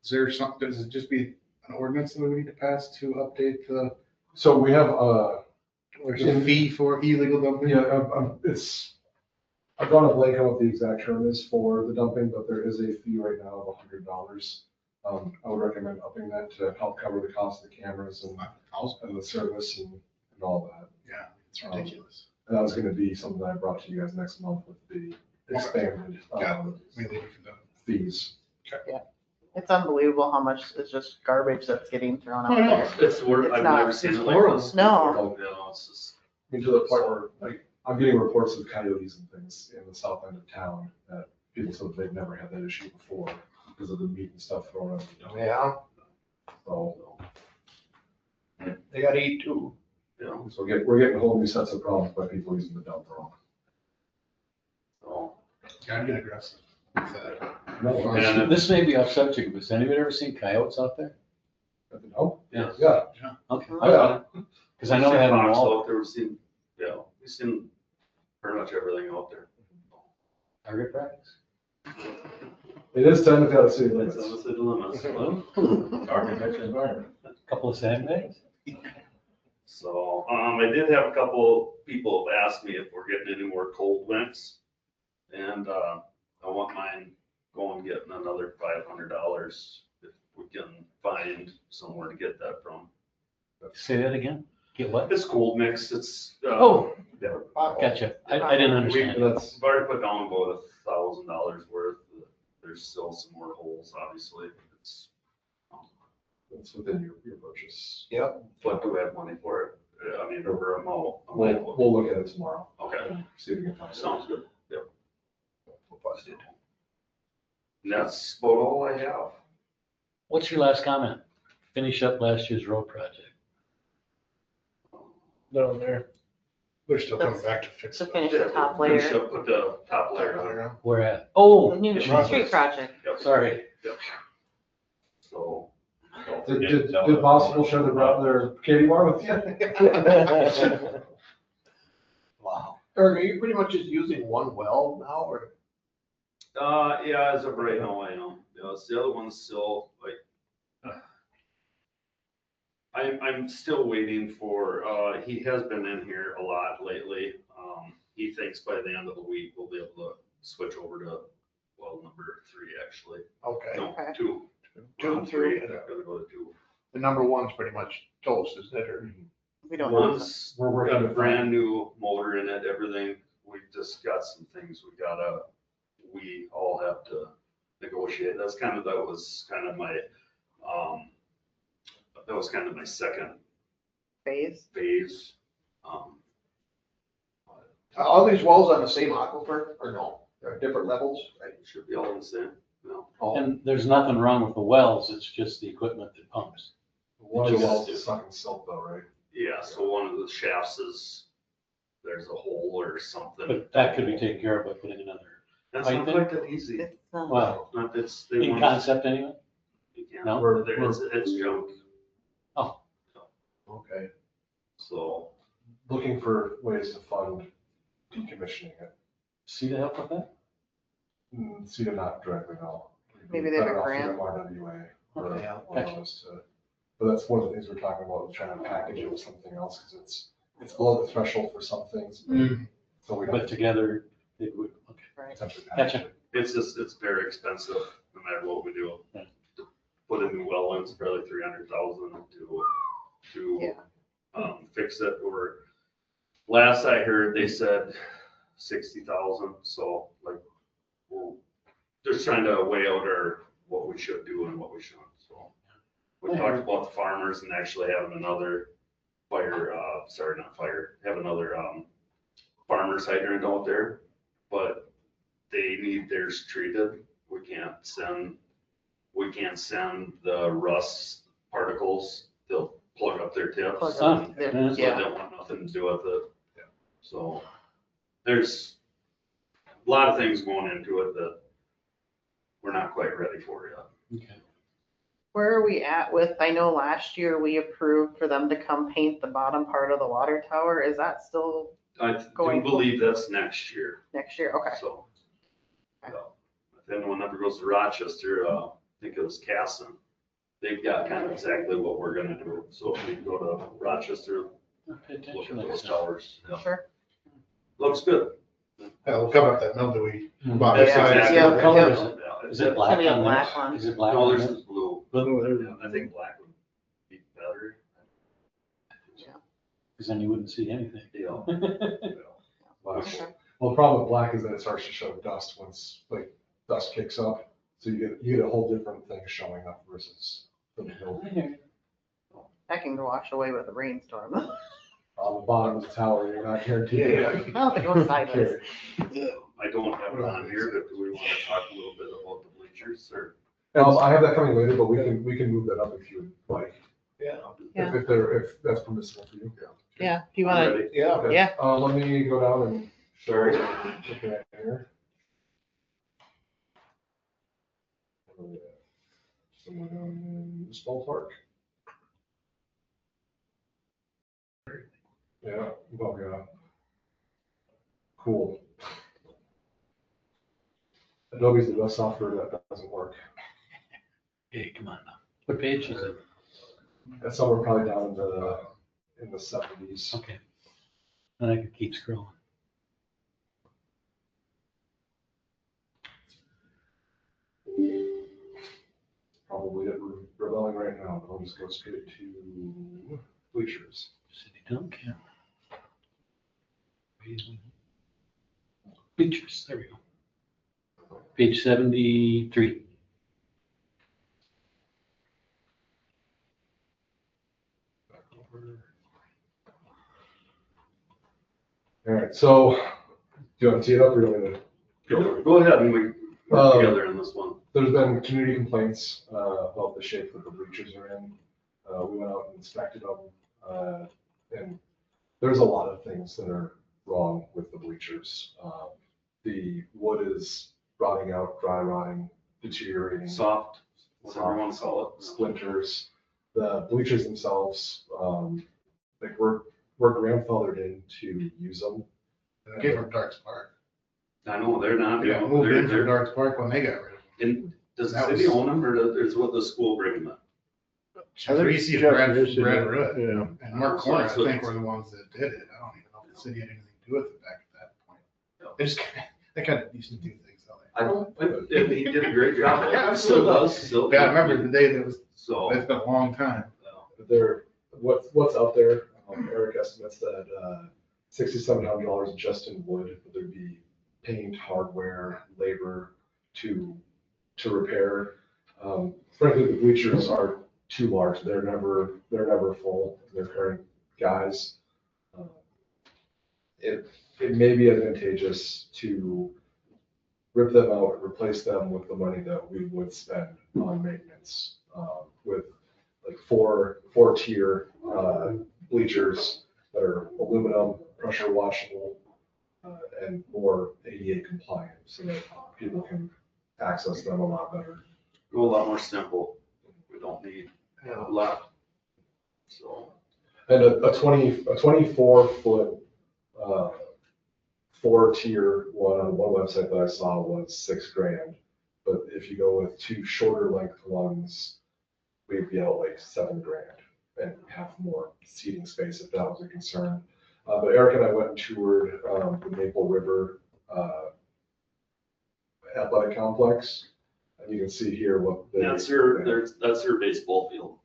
is there something, does it just be an ordinance that we need to pass to update the, So we have, there's a fee for illegal dumping? yeah, I've gone a blank on what the exact term is for the dumping, but there is a fee right now of $100. I would recommend upping that to help cover the cost of the cameras and the service and all that. Yeah, it's ridiculous. And that was gonna be something that I brought to you guys next month with the expanded, Yeah. We leave it for them. fees. it's unbelievable how much is just garbage that's getting thrown Oh, out no. there. it's worth, It's I've not- never seen it like horrible. this. No. before. You know, it's just, I mean, to the point where, like, I'm getting reports of coyotes and things in the south end of town that people said they've never had that issue before because of the meat and stuff thrown out. the dump. Yeah, So, they gotta eat too. you know, we're getting a whole new sets of problems by people using the dump wrong. so. Gotta get aggressive with that. No, And This may be off subject, but has anybody ever seen coyotes out there? at the dump? Yeah. Yeah. Okay. Oh, yeah. Because I know they have them Fox all. out there, we've seen, yeah, we've seen pretty much everything out there. Target practice. It is technically out of city It's limits. on the city limits, but- Architecture environment. Couple of sandbags. So, I did have a couple people ask me if we're getting any more cold winds. And, I want mine going getting another $500 if we can find somewhere to get that from. Say that again. Get what? It's cold mix, it's, Oh, yeah. gotcha. I didn't understand. That's, We've already put down about $1,000 worth. There's still some more holes, obviously. It's, that's within your purchase. Yep. but do we have money for it? I mean, over a mow. We'll look at it tomorrow. Okay, See if we can find it. sounds good. Yep. And that's about all I have. What's your last comment? Finish up last year's road project. Down there. They're still coming back to fix To it. finish the top Finish layer. up with the top layer on. Where at? Oh, The new Jesus. street project. Yep. Sorry. Yep. So. don't Did, forget did, to tell did them. Possible share their candy bar with you? Wow. Eric, are you pretty much just using one well now, or? Yeah, as of right now, I am. Yeah, it's the other one's still like, I'm still waiting for, he has been in here a lot lately. He thinks by the end of the week, we'll be able to switch over to well number 3, actually. Okay. No, Okay. 2. Two, We're on 3, two. I'm gonna go to 2. The number one's pretty much toast, isn't it, or? We don't know. One's We're working got a to brand new motor in it, everything. We just got some things we all have to negotiate. That was kind of my, that was kind of my second Phase. phase. Are these wells on the same aquifer, or no? They're at different levels, right? Should be all the same, you know. Oh, And there's nothing wrong with the wells, it's just the equipment that pumps. One of the wells is sucking silt though, right? Yeah, so one of the shafts there's a hole or something. But that could be taken care of by putting another, That's not quite that easy. It's, well, Not, they in want- concept anyway? you can't- No? It's junk, okay. so. Looking for ways to fund decommissioning it. See to help with that? See, they're not directly, no. Maybe they have a Better off grant. through MRWA or Okay, one of those to- But that's one of the things we're talking about, trying to package it with something else, because it's below the threshold for some things. So we But have to together, it would, okay. right. attempt to package Gotcha. it. It's very expensive, no matter what we do. Yeah. To put a new well in, it's probably 300,000 to Yeah. fix it, or last I heard, they said 60,000, so like, we're just trying to weigh out what we should do and what we shouldn't, so. We talked about the farmers and actually having another have another, farmer's hydrant out there, but they need theirs treated. We can't send the rust particles. They'll plug up their tips. Plug Huh. up there. Yeah. So they Yeah. don't want nothing to do with it. So there's a lot of things going into it that we're not quite ready for yet. Okay. Where are we at with, I know last year we approved for them to come paint the bottom part of the water tower. Is that still I do Going- believe that's next year, next year? Okay. so. Okay. If anyone ever goes to Rochester, I think it was Casson. They've got kind of exactly what we're gonna do. So if you go to Rochester, Pay look attention at next those time. towers. Yeah. Sure. Looks good. Yeah, we'll cover up that mildewy Mhm. bottom That's side. exactly Yeah, What color yeah. is it? Yeah, Is it black Probably a on black there? one. Is it black No, on there's there? this blue. Blue? Yeah, I think black would be better. Because then you wouldn't see anything. Yeah. Well, Okay. the problem with black is that it starts to show dust once, like, dust kicks up. So you get a whole different thing showing up versus the building. That can wash away with a rainstorm. On the bottom of the tower, you're not guaranteed. Yeah. I don't think it goes sideways. I don't have it on here, but do we want to talk a little bit about the bleachers or? I have that coming later, but we can move that up if you would like. Yeah. Yeah. If that's permissible for you. Yeah, do you want to, Ready? Yeah. Okay. Yeah. Let me go down and show you, looking at here. Somewhere down in this ballpark. Yeah, well, yeah. Cool. Adobe's the best software that doesn't work. Hey, come on now. What page is it? That's somewhere probably down in the 70s. Okay. And I could keep scrolling. Probably rebelling right now, but I'll just go straight to bleachers. City town camera. Pictures, there we go. Page 73. Back over. All right, so do you want to tee it up or do you want me to? Go ahead and we work Um, together in this one. There's been community complaints about the shape that the bleachers are in. We went out and inspected them, and there's a lot of things that are wrong with the bleachers. The wood is rotting out, dry rotting, deteriorating. Soft, whatever you want to call it. Splinters. The bleachers themselves, like we're grandfathered in to use them. Came from Darks Park. I know, they're not. Yeah, moved in from Darks Park when they got rid of And does the That city was- own them, or is what the school bring them? them. Tracy and Brad Yeah. Rudd Yeah. and Mark Corner, I So- think, were the ones that did it. I don't even know if the city had anything to do with it back at that point. They just, they kind of used to do things, don't they? I don't, he did a great job. Yeah, Still does, still. Yeah, I remember the day that was, So. it's been a long time. There, what's out there, Eric estimates that $6,700 just in wood, but there'd be paint, hardware, labor to repair. Frankly, the bleachers are too large. They're never full. They're current guys. It may be advantageous to rip them out, replace them with the money that we would spend on maintenance, with like four tier bleachers that are aluminum, pressure washable, and more ADA compliant, so that people can access them a lot better. Go a lot more simple. We don't need a lot. So. And a 24 foot, 4-tier one on one website that I saw was $6,000. But if you go with two shorter length ones, we'd be out like $7,000 and have more seating space if that was a concern. But Eric and I went and toured the Maple River Athletic Complex. And you can see here what they. That's their baseball field.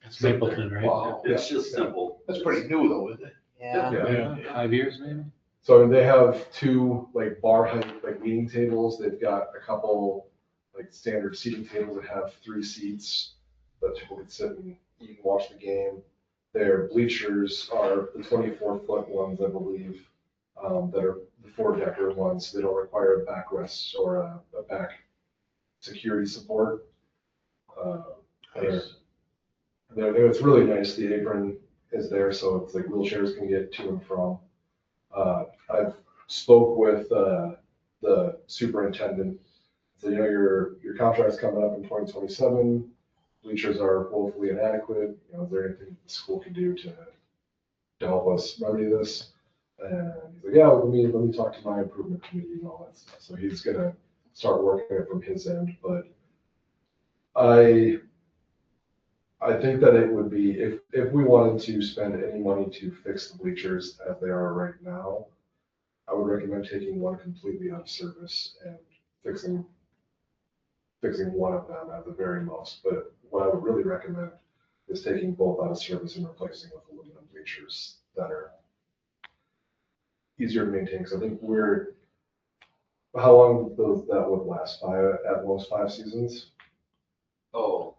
It's Mapleton, right? Wow. It's Yeah, just yeah. simple. That's pretty new though, isn't it? Yeah. Yeah, 5 years maybe? So they have two like bar height, like meeting tables. They've got a couple like standard seating tables that have 3 seats that people can sit and eat and watch the game. Their bleachers are the 24-foot ones, I believe, that are the 4-decker ones. They don't require a backrest or a back security support. It's really nice. The apron is there, so it's like wheelchairs can get to and from. I've spoke with the superintendent. So, you know, your contract's coming up in 2027. Bleachers are woefully inadequate. You know, is there anything the school can do to help us remedy this? And he's like, yeah, let me talk to my improvement committee and all that stuff. So he's gonna start working it from his end. But I think that it would be, if we wanted to spend any money to fix the bleachers as they are right now, I would recommend taking one completely out of service and fixing one of them at the very most. But what I would really recommend is taking both out of service and replacing with aluminum bleachers that are easier to maintain. Because I think how long that would last? At most 5 seasons? Oh,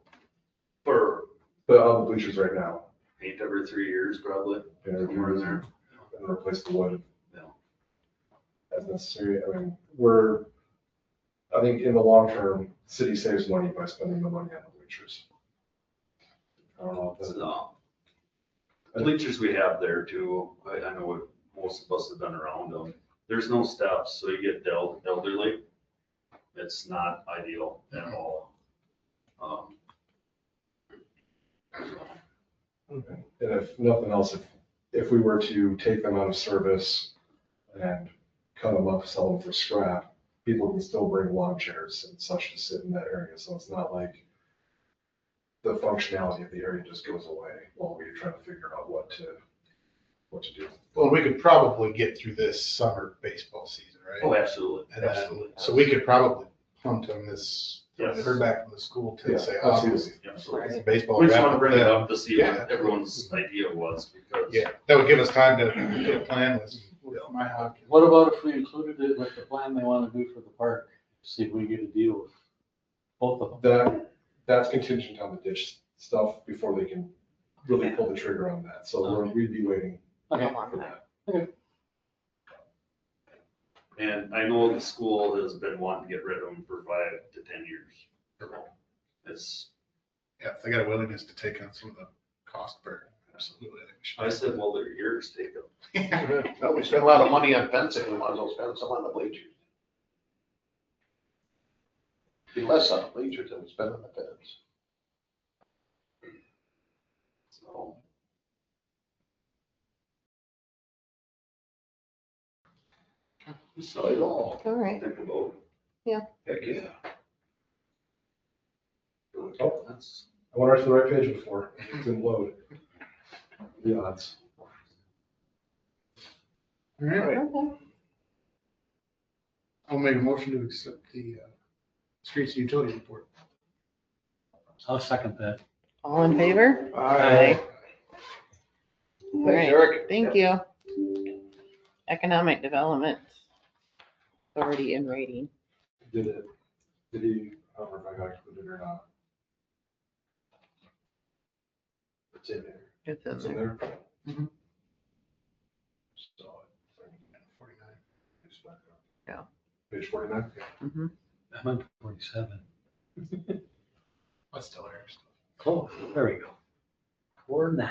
for But on the bleachers right now. paint every 3 years probably. Somewhere in there. And replace the wood. Yeah. As necessary. I mean, I think in the long term, city saves money by spending the money on the bleachers. I don't know if that- So, bleachers we have there too, I know what most of us have been around them. There's no steps, so you get elderly. It's not ideal at all. And if nothing else, if we were to take them out of service and cut them up, sell them for scrap, people can still bring lawn chairs and such to sit in that area. So it's not like the functionality of the area just goes away while we try to figure out what to do. Well, we could probably get through this summer baseball season, right? Oh, absolutely, And then- absolutely. So we could probably punt them this, Yes. heard back from the school to Yeah, say, absolutely. obviously, Absolutely. baseball. We just wrap want to bring it then. up to see Yeah. what everyone's idea was because. Yeah, that would give us time to get a plan with my hockey. What about if we included it with the plan they want to do for the park? See if we get a deal with both of them. That's contingent on the ditch stuff before they can really pull the trigger on that. So we'd be waiting Okay. for that. And I know the school has been wanting to get rid of them for 5 to 10 years. It's, Yeah, if they got a willingness to take on some of the cost burden, absolutely. I think we should. I said, well, they're yours, take them. Well, we spend a lot of money on fencing, we might as well spend some on the bleachers. Be less on the bleachers than we spend on the fence. So, So it all, All right. think about. heck yeah. Oh, That's, I went right to the right page before. It didn't load. The odds. All right, Okay. I'll make a motion to accept the streets and utility report. I'll second that. All in favor? Aye. All Thanks, right. Eric. Thank you. Economic Development Authority in rating. Did it, did he, I don't know if I got included or not. It's in there. It's in It's in there. there. Mhm. So, 49. it's back up. Yeah. Page 49. Mhm. I'm on 47. That's still there. Oh, there we go. 49.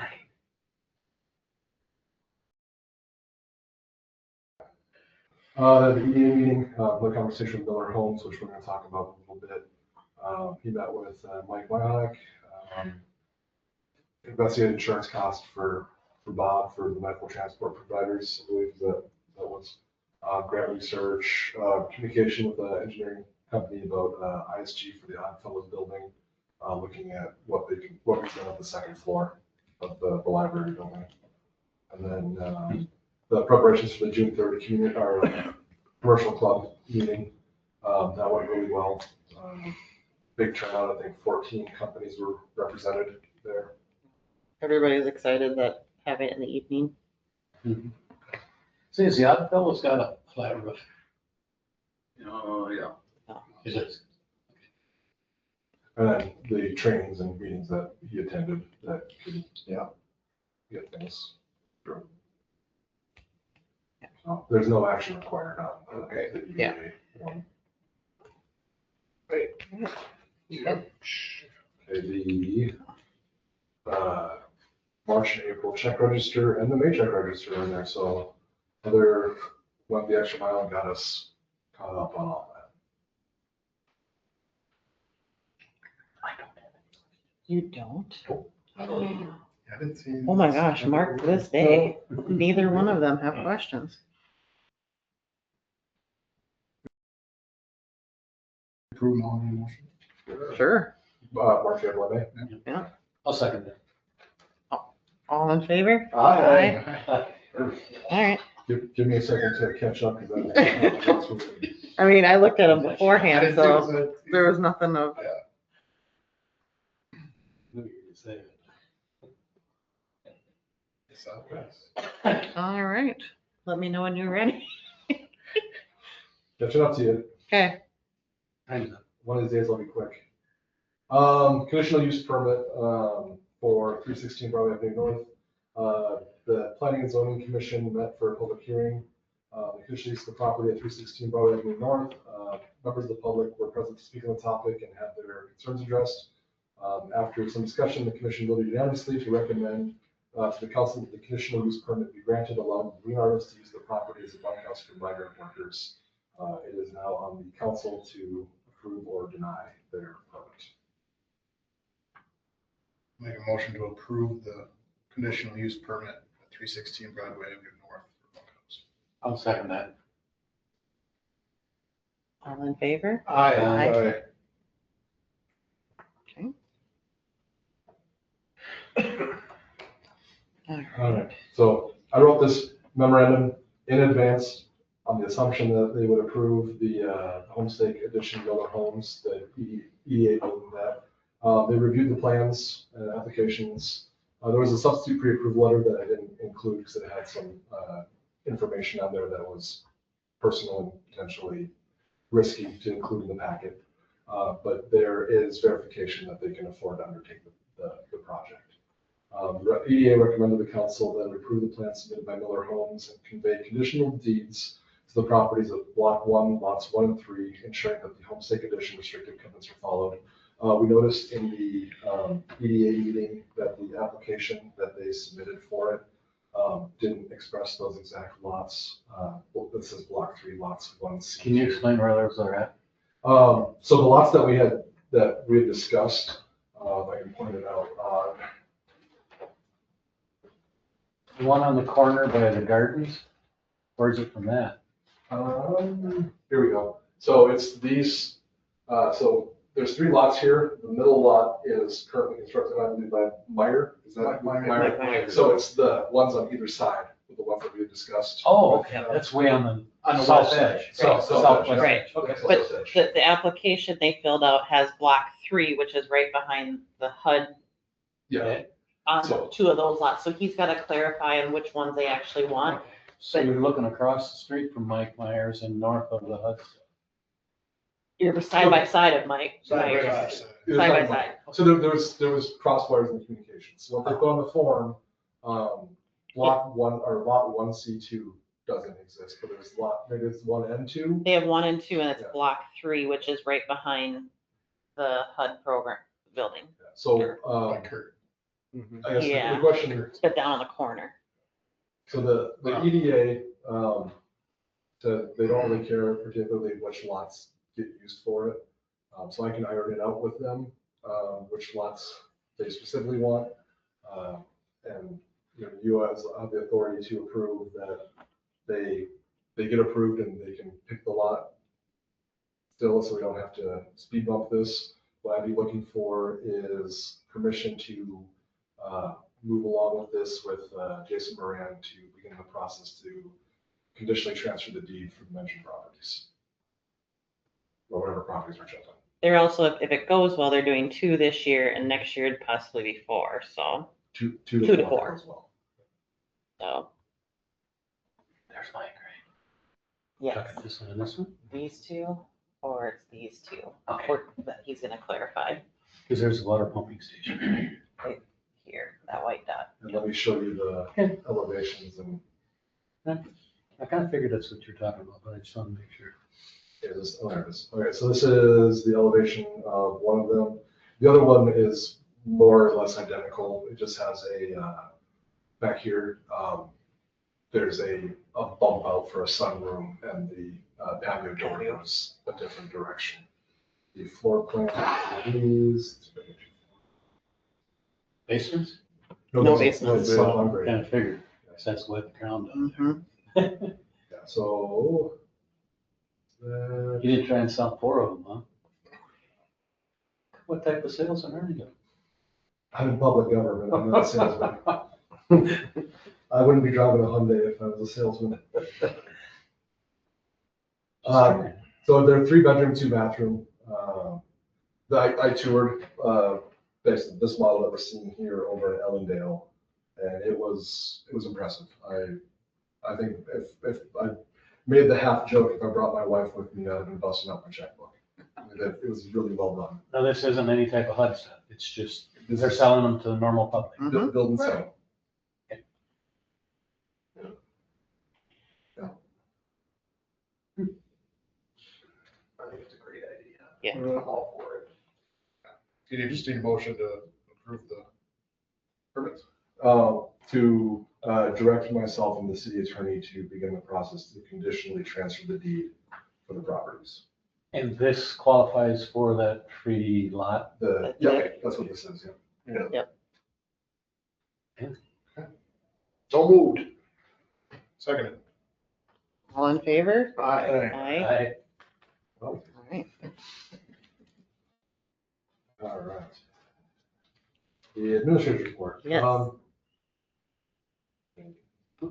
The EDA meeting, the conversation with Miller Homes, which we're gonna talk about a little bit. He met with Mike Wynock, investigated insurance costs for Bob, for the medical transport providers, I believe that was. Grant research, communication with the engineering company about ISG for the Oddfellows building, looking at what we've done at the second floor of the library building. And then the preparations for the June 3rd community, or commercial club meeting, that went really well. Big turnout, I think 14 companies were represented there. Everybody's excited that having it in the evening. See, has the other fellow's got a flat roof? oh, yeah. Is it? And then the trainings and meetings that he attended that could, get things through. So there's no action required on the EDA Yeah. one. Great. Yep. Okay, the March and April check register and the May check register are in there, so Heather went the extra mile and got us caught up on all that. You don't? I didn't see. Oh my gosh, mark this day. Neither one of them have questions. Approve all the motion. Sure. March, April, and May. I'll second that. All in favor? Aye. All right. Give me a second to catch up, because I mean, I looked at them I beforehand, didn't think it so was a- there was nothing of, Southwest. all right. Let me know when you're ready. catching up to you. Okay. Time's up. One of these days I'll be quick. Conditional use permit, for 316 Broadway Avenue North. The Planning and Zoning Commission met for a public hearing. The conditional use of the property at 316 Broadway Avenue North. Members of the public were present to speak on the topic and have their concerns addressed. After some discussion, the commission voted unanimously to recommend to the council that the conditional use permit be granted, allowing the green artists to use the property as a bunkhouse for migrant workers. It is now on the council to approve or deny their permit. Make a motion to approve the conditional use permit at 316 Broadway Avenue North for bunkhouse. I'll second that. All in favor? Aye. Aye. All All right. right, so I wrote this memorandum in advance on the assumption that they would approve the homestake addition Miller Homes, the EDA building that. They reviewed the plans and applications. There was a substitute pre-approval letter that I didn't include because it had some information on there that was personal and potentially risky to include in the packet. But there is verification that they can afford to undertake the project. The EDA recommended the council that approve the plan submitted by Miller Homes and convey conditional deeds to to the properties of block 1, lots 1 and 3, ensuring that the homestay condition restrictive covenants are followed. We noticed in the EDA meeting that the application that they submitted for it didn't express those exact lots. Well, this is block 3, lots 1C. Can you explain where those are at? So the lots that we had discussed, if I can point it out, The one on the corner by the gardens? Where's it from that? here we go. So it's these, so there's 3 lots here. The middle lot is currently constructed, I believe, by Meyer. Is that Meyer? So it's the ones on either side, the ones that we had discussed. Oh, okay, that's way on the south edge. Southwest Right. edge. Okay, But southwest edge. the application they filled out has block 3, which is right behind the HUD Yeah, on So- 2 of those lots. So he's got to clarify on which ones they actually want. So you're looking across the street from Mike Myers and north of the Hudson. You're side by side of Mike. Side by Myers. side. It was Side by on- side. So there was crosswires in the communications. So what they put on the form, block 1 or lot 1C2 doesn't exist, but maybe it's 1 and 2. They have 1 and 2, and it's Yeah. block 3, which is right behind the HUD program building, So, By Kurt. I guess Yeah. the question, but down on the corner. so the EDA, said they don't really care particularly which lots get used for it. So I can iron it out with them, which lots they specifically want. And, you have the authority to approve that they get approved and they can pick the lot still, so we don't have to speed bump this. What I'd be looking for is permission to move along with this with Jason Moran to begin the process to conditionally transfer the deed for the mentioned properties. Or whatever properties are chosen. They're also, if it goes well, they're doing 2 this year, and next year it'd possibly be 4, so, Two Two to to four. as well. so, There's Mike, right? yes, Okay, this one and this one? these 2, or it's these 2, Okay, or that he's gonna clarify because there's a water pumping station. here, that white dot. And let me show you the Okay. elevations and I kind of figured that's what you're talking about, but I just want to make sure. there it is. Oh, there it is. Okay, so this is the elevation of one of them. The other one is more or less identical. It just has a, back here, there's a bump out for a sunroom and the patio door goes a different direction. The floor plan is. Basements? No basements. It's not on grade. Kind of figured, so that's the way the ground down Mhm. Yeah, so. there. You didn't try and sell 4 of them, huh? What type of sales and earning? I'm in public government, I'm not a salesman. I wouldn't be driving a Hyundai if I was a salesman. So they're 3-bedroom, 2-bathroom. I toured, basically this model that we're seeing here over in Ellendale, and it was impressive. I think if I made the half joke, if I brought my wife with me, I'd have been busting out my checkbook. I mean, it was really well done. No, this isn't any type of HUD stuff. It's just, they're selling them to the normal public. Mhm. Build and sell. I think it's a great idea. Yeah. I'm all for it. You just need a motion to approve the permits. To direct myself and the city attorney to begin the process to conditionally transfer the deed for the properties. And this qualifies for that free lot. Yeah, that's what this is, yeah. So moved. Seconded. All in favor? Aye. Aye. Well, All right. all right. The administrator's report. Yes.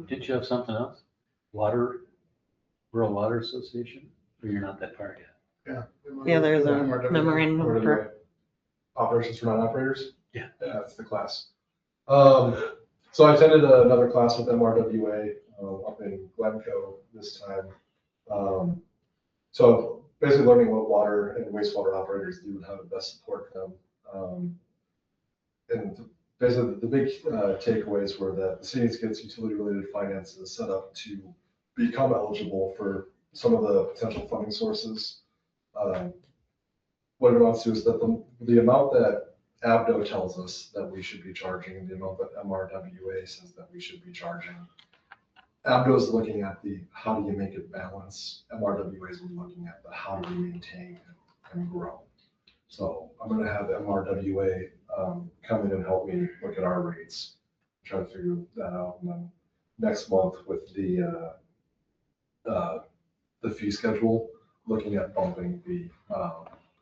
Did you have something else? Rural Water Association? Or you're not that far yet? Yeah, there's a memorandum for, Operations for non-operators? Yeah. Yeah, that's the class. So I attended another class with MRWA up in Glencoe this time. So basically learning what water and wastewater operators do and how to best support them. And basically the big takeaways were that the city needs to get its utility related finances set up to become eligible for some of the potential funding sources. What it amounts to is that the amount that ABDO tells us that we should be charging and the amount that MRWA says that we should be charging. ABDO is looking at the how do you make it balance. MRWA is looking at the how do we maintain and grow. So I'm going to have MRWA come in and help me look at our rates, try to figure that out. And then next month with the fee schedule, looking at bumping the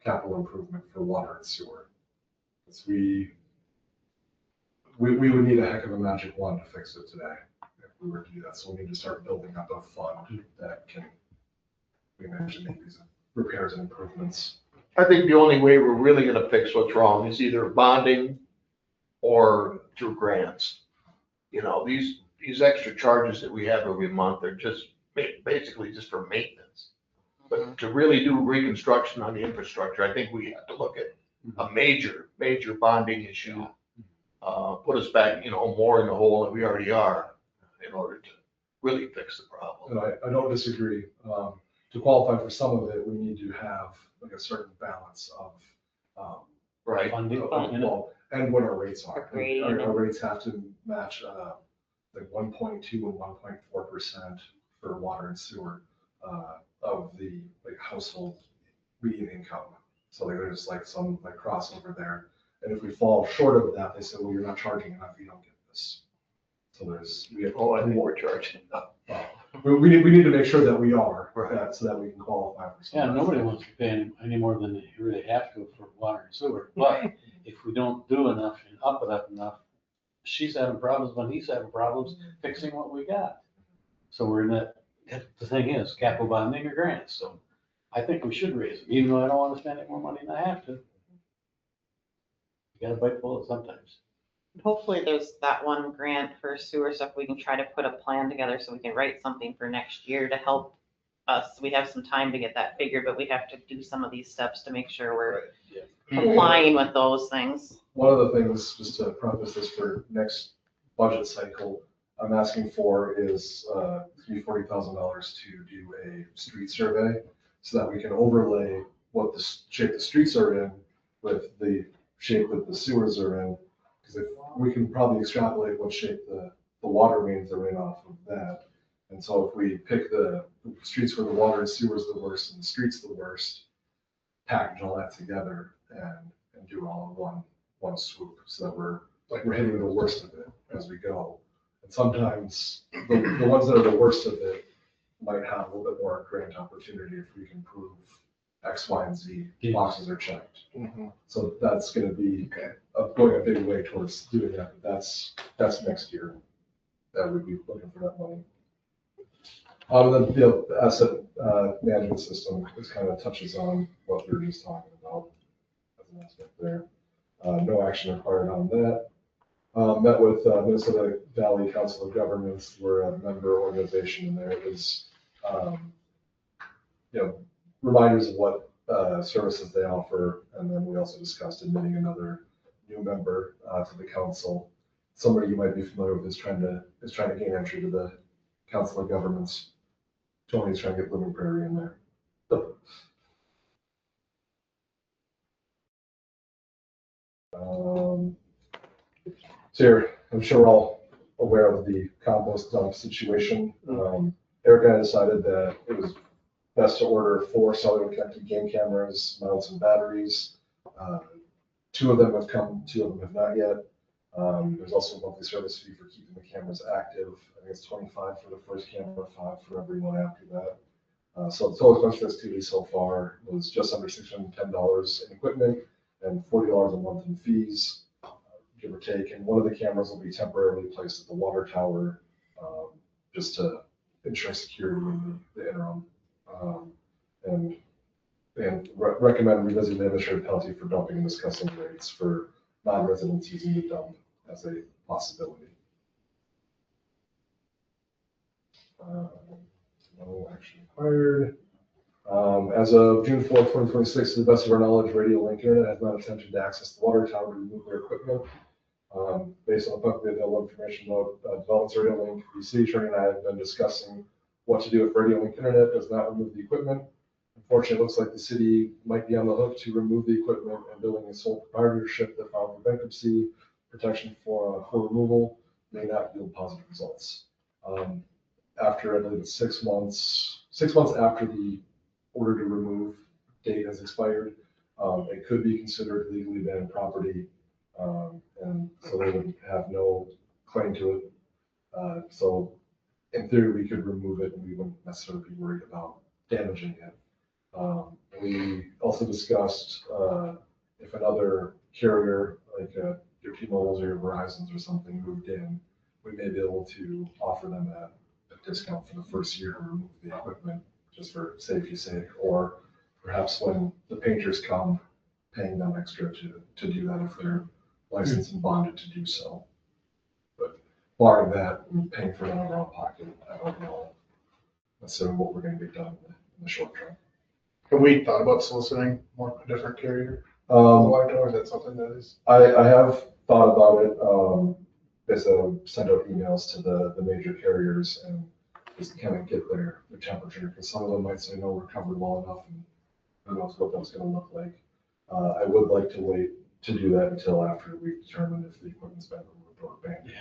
capital improvement for water and sewer. Because we would need a heck of a magic wand to fix it today if we were to do that. So we need to start building up a fund that can, we manage to make these repairs and improvements. I think the only way we're really gonna fix what's wrong is either bonding or through grants. You know, these extra charges that we have every month are just basically just for maintenance. But to really do reconstruction on the infrastructure, I think we have to look at a major bonding issue. Put us back, more in the hole than we already are in order to really fix the problem. And I don't disagree. To qualify for some of it, we need to have like a certain balance of, Right. Funding. well, and what our rates are. Agreed. Our rates have to match, like 1.2 and 1.4% for water and sewer, of the like household median income. So like, there's like some like crossover there. And if we fall short of that, they say, well, you're not charging enough, you don't get this. So we have. Oh, I think we're charging enough. We need to make sure that we are, Right. so that we can qualify for some. Yeah, nobody wants to pay any more than they really have to for water and sewer, but if we don't do enough and up it up enough, she's having problems when he's having problems fixing what we got. So we're in that, the thing is, capital bonding or grants, so I think we should raise it, even though I don't want to spend any more money than I have to. You gotta bite the bullet sometimes. Hopefully there's that one grant for sewer stuff. We can try to put a plan together so we can write something for next year to help us. We have some time to get that figured, but we have to do some of these steps to make sure we're complying with those things. One of the things, just to preface this for next budget cycle, I'm asking for is $40,000 to do a street survey so that we can overlay what the shape the streets are in with the shape that the sewers are in. Because if we can probably extrapolate what shape the water mains are in off of that. And so if we pick the streets where the water and sewer is the worst and the streets the worst, package all that together and do it all in one swoop so that we're hitting the worst of it as we go. And sometimes the ones that are the worst of it might have a little bit more grant opportunity if we can prove X, Y, and Z boxes are checked. So that's going to be going a big way towards doing that. But that's next year that we'd be looking for that money. Then the asset management system just kind of touches on what we were just talking about as an aspect there. No action required on that. Met with Minnesota Valley Council of Governments. We're a member organization, and there is, reminders of what services they offer, and then we also discussed admitting another new member to the council. Somebody you might be familiar with is trying to gain entry to the Council of Governments. Tony's trying to get Blooming Prairie in there. So here, I'm sure we're all aware of the compost dump situation. Eric and I decided that it was best to order 4 cellular connected game cameras, mounts, and batteries. 2 of them have come, 2 of them have not yet. There's also a monthly service fee for keeping the cameras active. I think it's $25 for the first camera, $5 for every one after that. So the total cost for this TV so far was just under $610 in equipment and $40 a month in fees, give or take. And one of the cameras will be temporarily placed at the water tower, just to ensure security in the interim. And recommend revisiting the administrative penalty for dumping and discussing rates for non-residents using the dump as a possibility. No action required. As of June 4th, 2026, to the best of our knowledge, Radio Link Internet has not attempted to access the water tower to remove their equipment. Based on the publicly available information about developments of Radio Link, the city attorney and I have been discussing what to do if Radio Link Internet does not remove the equipment. Unfortunately, it looks like the city might be on the hook to remove the equipment, and building a sole proprietorship that filed for bankruptcy protection for removal may not yield positive results. After, I believe it's 6 months after the order to remove date has expired, it could be considered legally abandoned property, and so they would have no claim to it. So in theory, we could remove it and we wouldn't necessarily be worried about damaging it. We also discussed if another carrier, like your T-Mobile's or your Verizon's or something, moved in, we may be able to offer them a discount for the first year to remove the equipment, just for safety's sake, or perhaps when the painters come, paying them extra to do that if they're licensed and bonded to do so. But barring that, and paying for it out of our own pocket, I don't know necessarily what we're going to be done in the short term. Have we thought about soliciting a different carrier? Or is that something that is? I have thought about it. Basically, I sent out emails to the major carriers and just kind of get their temperature, because some of them might say, no, we're covered well enough, and who knows what that's going to look like. I would like to wait to do that until after we determine if the equipment's been removed or abandoned,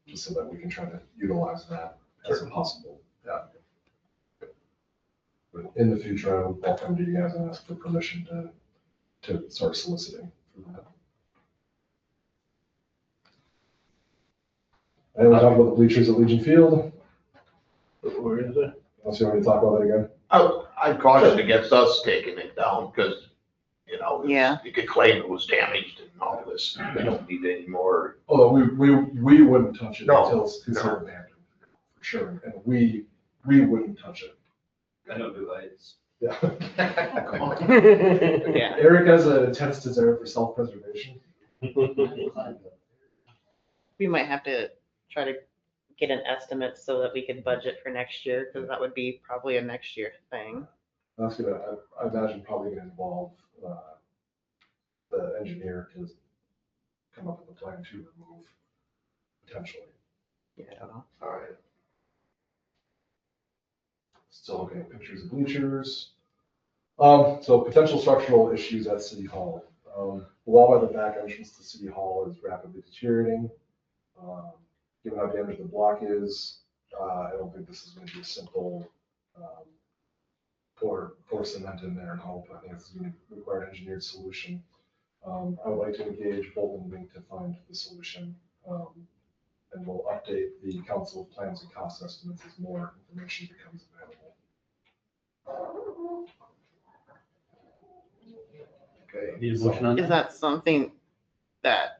just so that we can try to utilize that as a possible. Yeah. But in the future, I'll come to you guys and ask for permission to start soliciting for that. And we talked about the bleachers at Legion Field. Where is it? Unless you want me to talk about that again. I'm cautious against us taking it down because, you know, Yeah. you could claim it was damaged and all this. They don't need any more. Although we wouldn't touch it No, until it's considered abandoned, for sure. And we wouldn't touch it. I don't do lights. Yeah. Yeah. Eric has an intense desire for self-preservation. We might have to try to get an estimate so that we can budget for next year, because that would be probably a next year thing. That's gonna, I imagine, probably gonna involve the engineer to come up with a plan to remove potentially. Yeah, I don't know. All right. Still looking at pictures of bleachers. So potential structural issues at City Hall. The wall by the back entrance to City Hall is rapidly deteriorating. Given how damaged the block is, I don't think this is going to be a simple pour cement in there and hope. I think it's going to require an engineered solution. I would like to engage Bolton Link to find the solution, and we'll update the council plans and cost estimates as more information becomes available. Okay. Need a motion on Is that something that,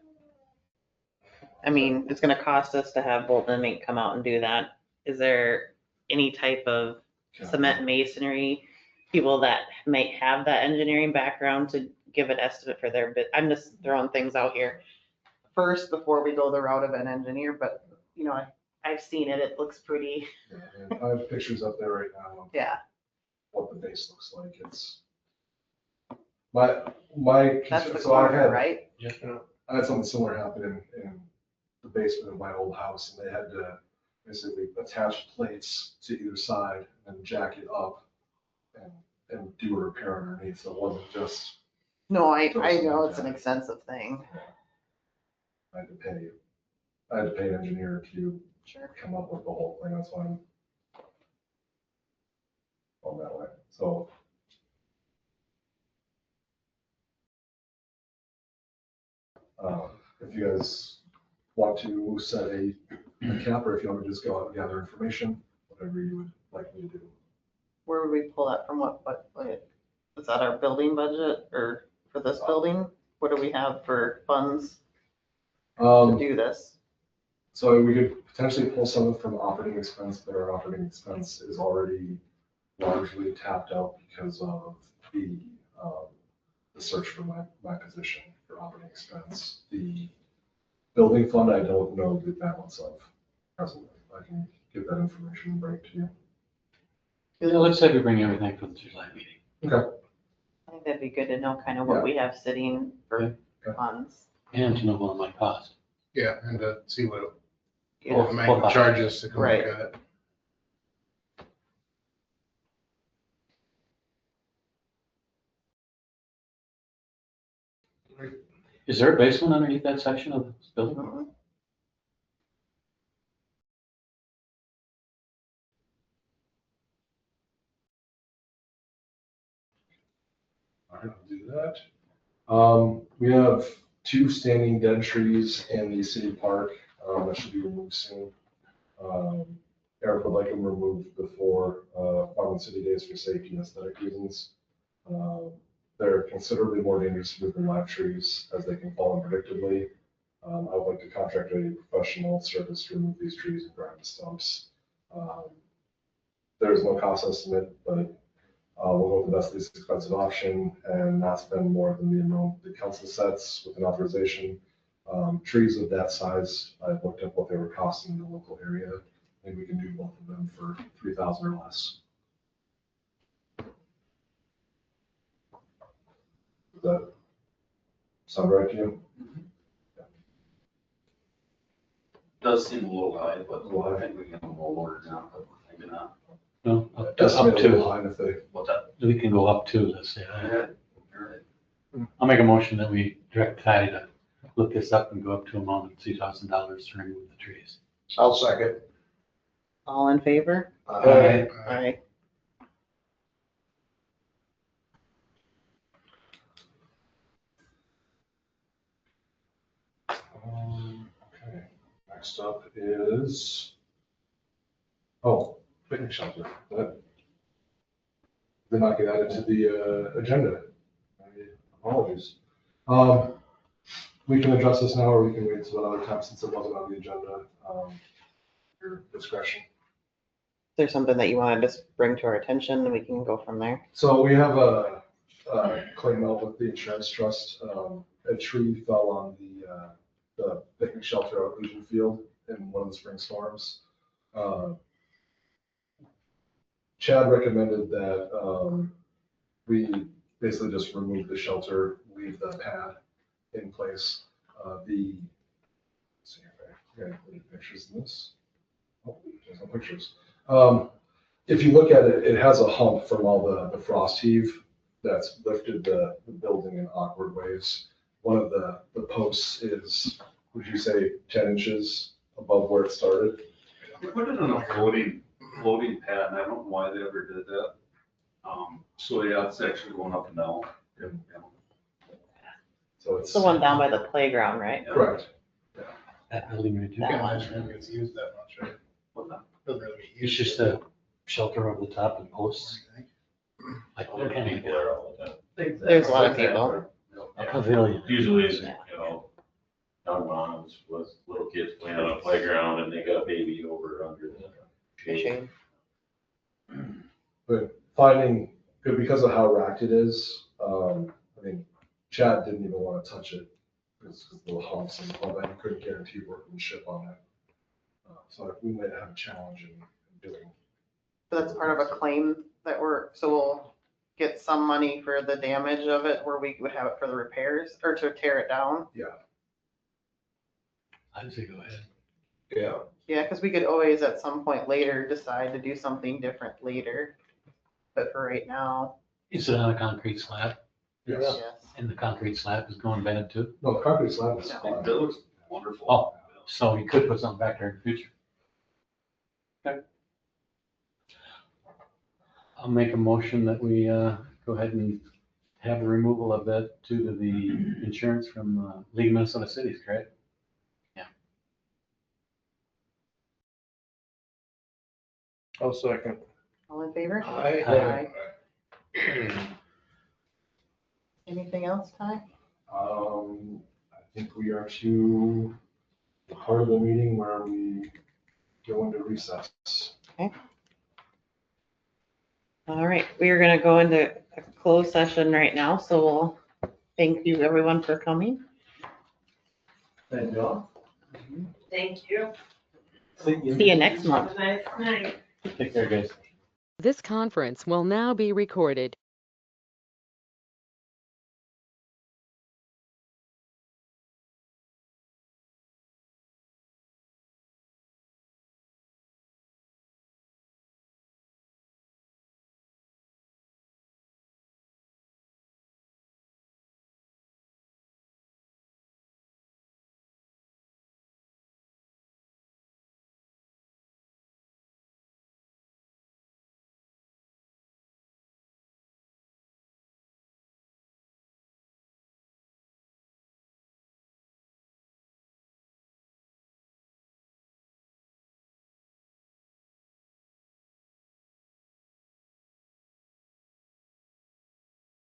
I mean, it's gonna cost us to have Bolton and Mink come out and do that? Is there any type of cement and masonry people that might have that engineering background to give an estimate for their bit? I'm just throwing things out here first before we go the route of an engineer, but you know, I've seen it, it looks pretty. Yeah, and I have pictures up there right now of Yeah, what the base looks like. It's my that's the so I corner, had right? I had something similar happen in the basement of my old house, and they had to basically attach plates to either side and jack it up and do a repair underneath. So it wasn't just, No, I know it's an expensive thing. I had to pay an engineer to Sure. come up with the whole thing. That's why I'm on that way. So if you guys want to set a cap, or if you want to just go out and gather information, whatever you would like me to do. Where would we pull that from? What, is that our building budget or for this building? What do we have for funds to do this? So we could potentially pull some from operating expense, but our operating expense is already largely tapped out because of the search for my position for operating expense. The building fund, I don't know the balance of presently. I can give that information and bring it to you. Yeah, let's say we bring everything from the July meeting. Okay. I think that'd be good to know kind of what we have sitting for funds. And to know what it might cost. Yeah, and to see what Yeah. Bolton Manning would charge us to come look Right. at it. Is there a basement underneath that section of this building? All right, I'll do that. We have 2 standing dead trees in the city park, that should be removed soon. Eric would like them removed before, Farming City Days for safety and aesthetic reasons. They're considerably more dangerous to move than live trees as they can fall unpredictably. I would like to contract a professional service to remove these trees and grind the stumps. There's no cost estimate, but we'll go with the best least expensive option and not spend more than the amount the council sets with an authorization. Trees of that size, I've looked up what they were costing in the local area, and we can do both of them for $3,000 or less. Does that sound right to you? Does seem a little high, but I think we can go lower now, but maybe not. No, up Estimate a little to, high if they, What's that? we can go up to, let's say. Alright, alright. I'll make a motion that we direct Patty to look this up and go up to a amount of $2,000 to remove the trees. I'll second. All in favor? Aye. Aye. Okay, next up is, picnic shelter. That did not get added to the agenda. Apologies. We can address this now, or we can wait until another time since it wasn't on the agenda. Your discretion. Is there something that you wanted to bring to our attention and we can go from there? So we have a claim out with the insurance trust. A tree fell on the picnic shelter out at Legion Field in one of the spring storms. Chad recommended that we basically just remove the shelter, leave the pad in place. Let's see if I got any pictures of this. Oh, there's no pictures. If you look at it, it has a hump from all the frost heave that's lifted the building in awkward ways. One of the posts is, would you say, 10 inches above where it started? We put it on a floating pad, and I don't know why they ever did that. So yeah, it's actually going up and down. Yeah. So It's the one down by the playground, right? Correct. That building right there. That one. It gets used that much, right? What's that? Doesn't really get It's used. just a shelter over the top and posts. Like There are people there all the time. There's a lot of people. a pavilion. Usually, it's, Yeah. young moms with little kids playing on a playground and they got a baby over under the shade. But finding, because of how racked it is, I mean, Chad didn't even want to touch it because of the humps and all that. He couldn't guarantee workmanship on it. So we might have a challenge in doing. But that's part of a claim that so we'll get some money for the damage of it where we would have it for the repairs or to tear it down. Yeah. I'd say go ahead. Yeah. Yeah, because we could always at some point later decide to do something different later. But for right now, Is it on a concrete slab? Yes. yes. And the concrete slab is going bad too? No, the concrete slab is No. fine. That looks wonderful. Oh, so you could put something back there in the future. Okay. I'll make a motion that we go ahead and have the removal of that due to the insurance from League of Minnesota Cities, correct? Yeah. I'll second. All in favor? Aye. Anything else, Ty? I think we are to the part of the meeting where we go into recess. All right, we are gonna go into a closed session right now, so we'll thank you everyone for coming. Thank you. Thank you. See you next month. Nice night. Take care, guys. This conference will now be recorded.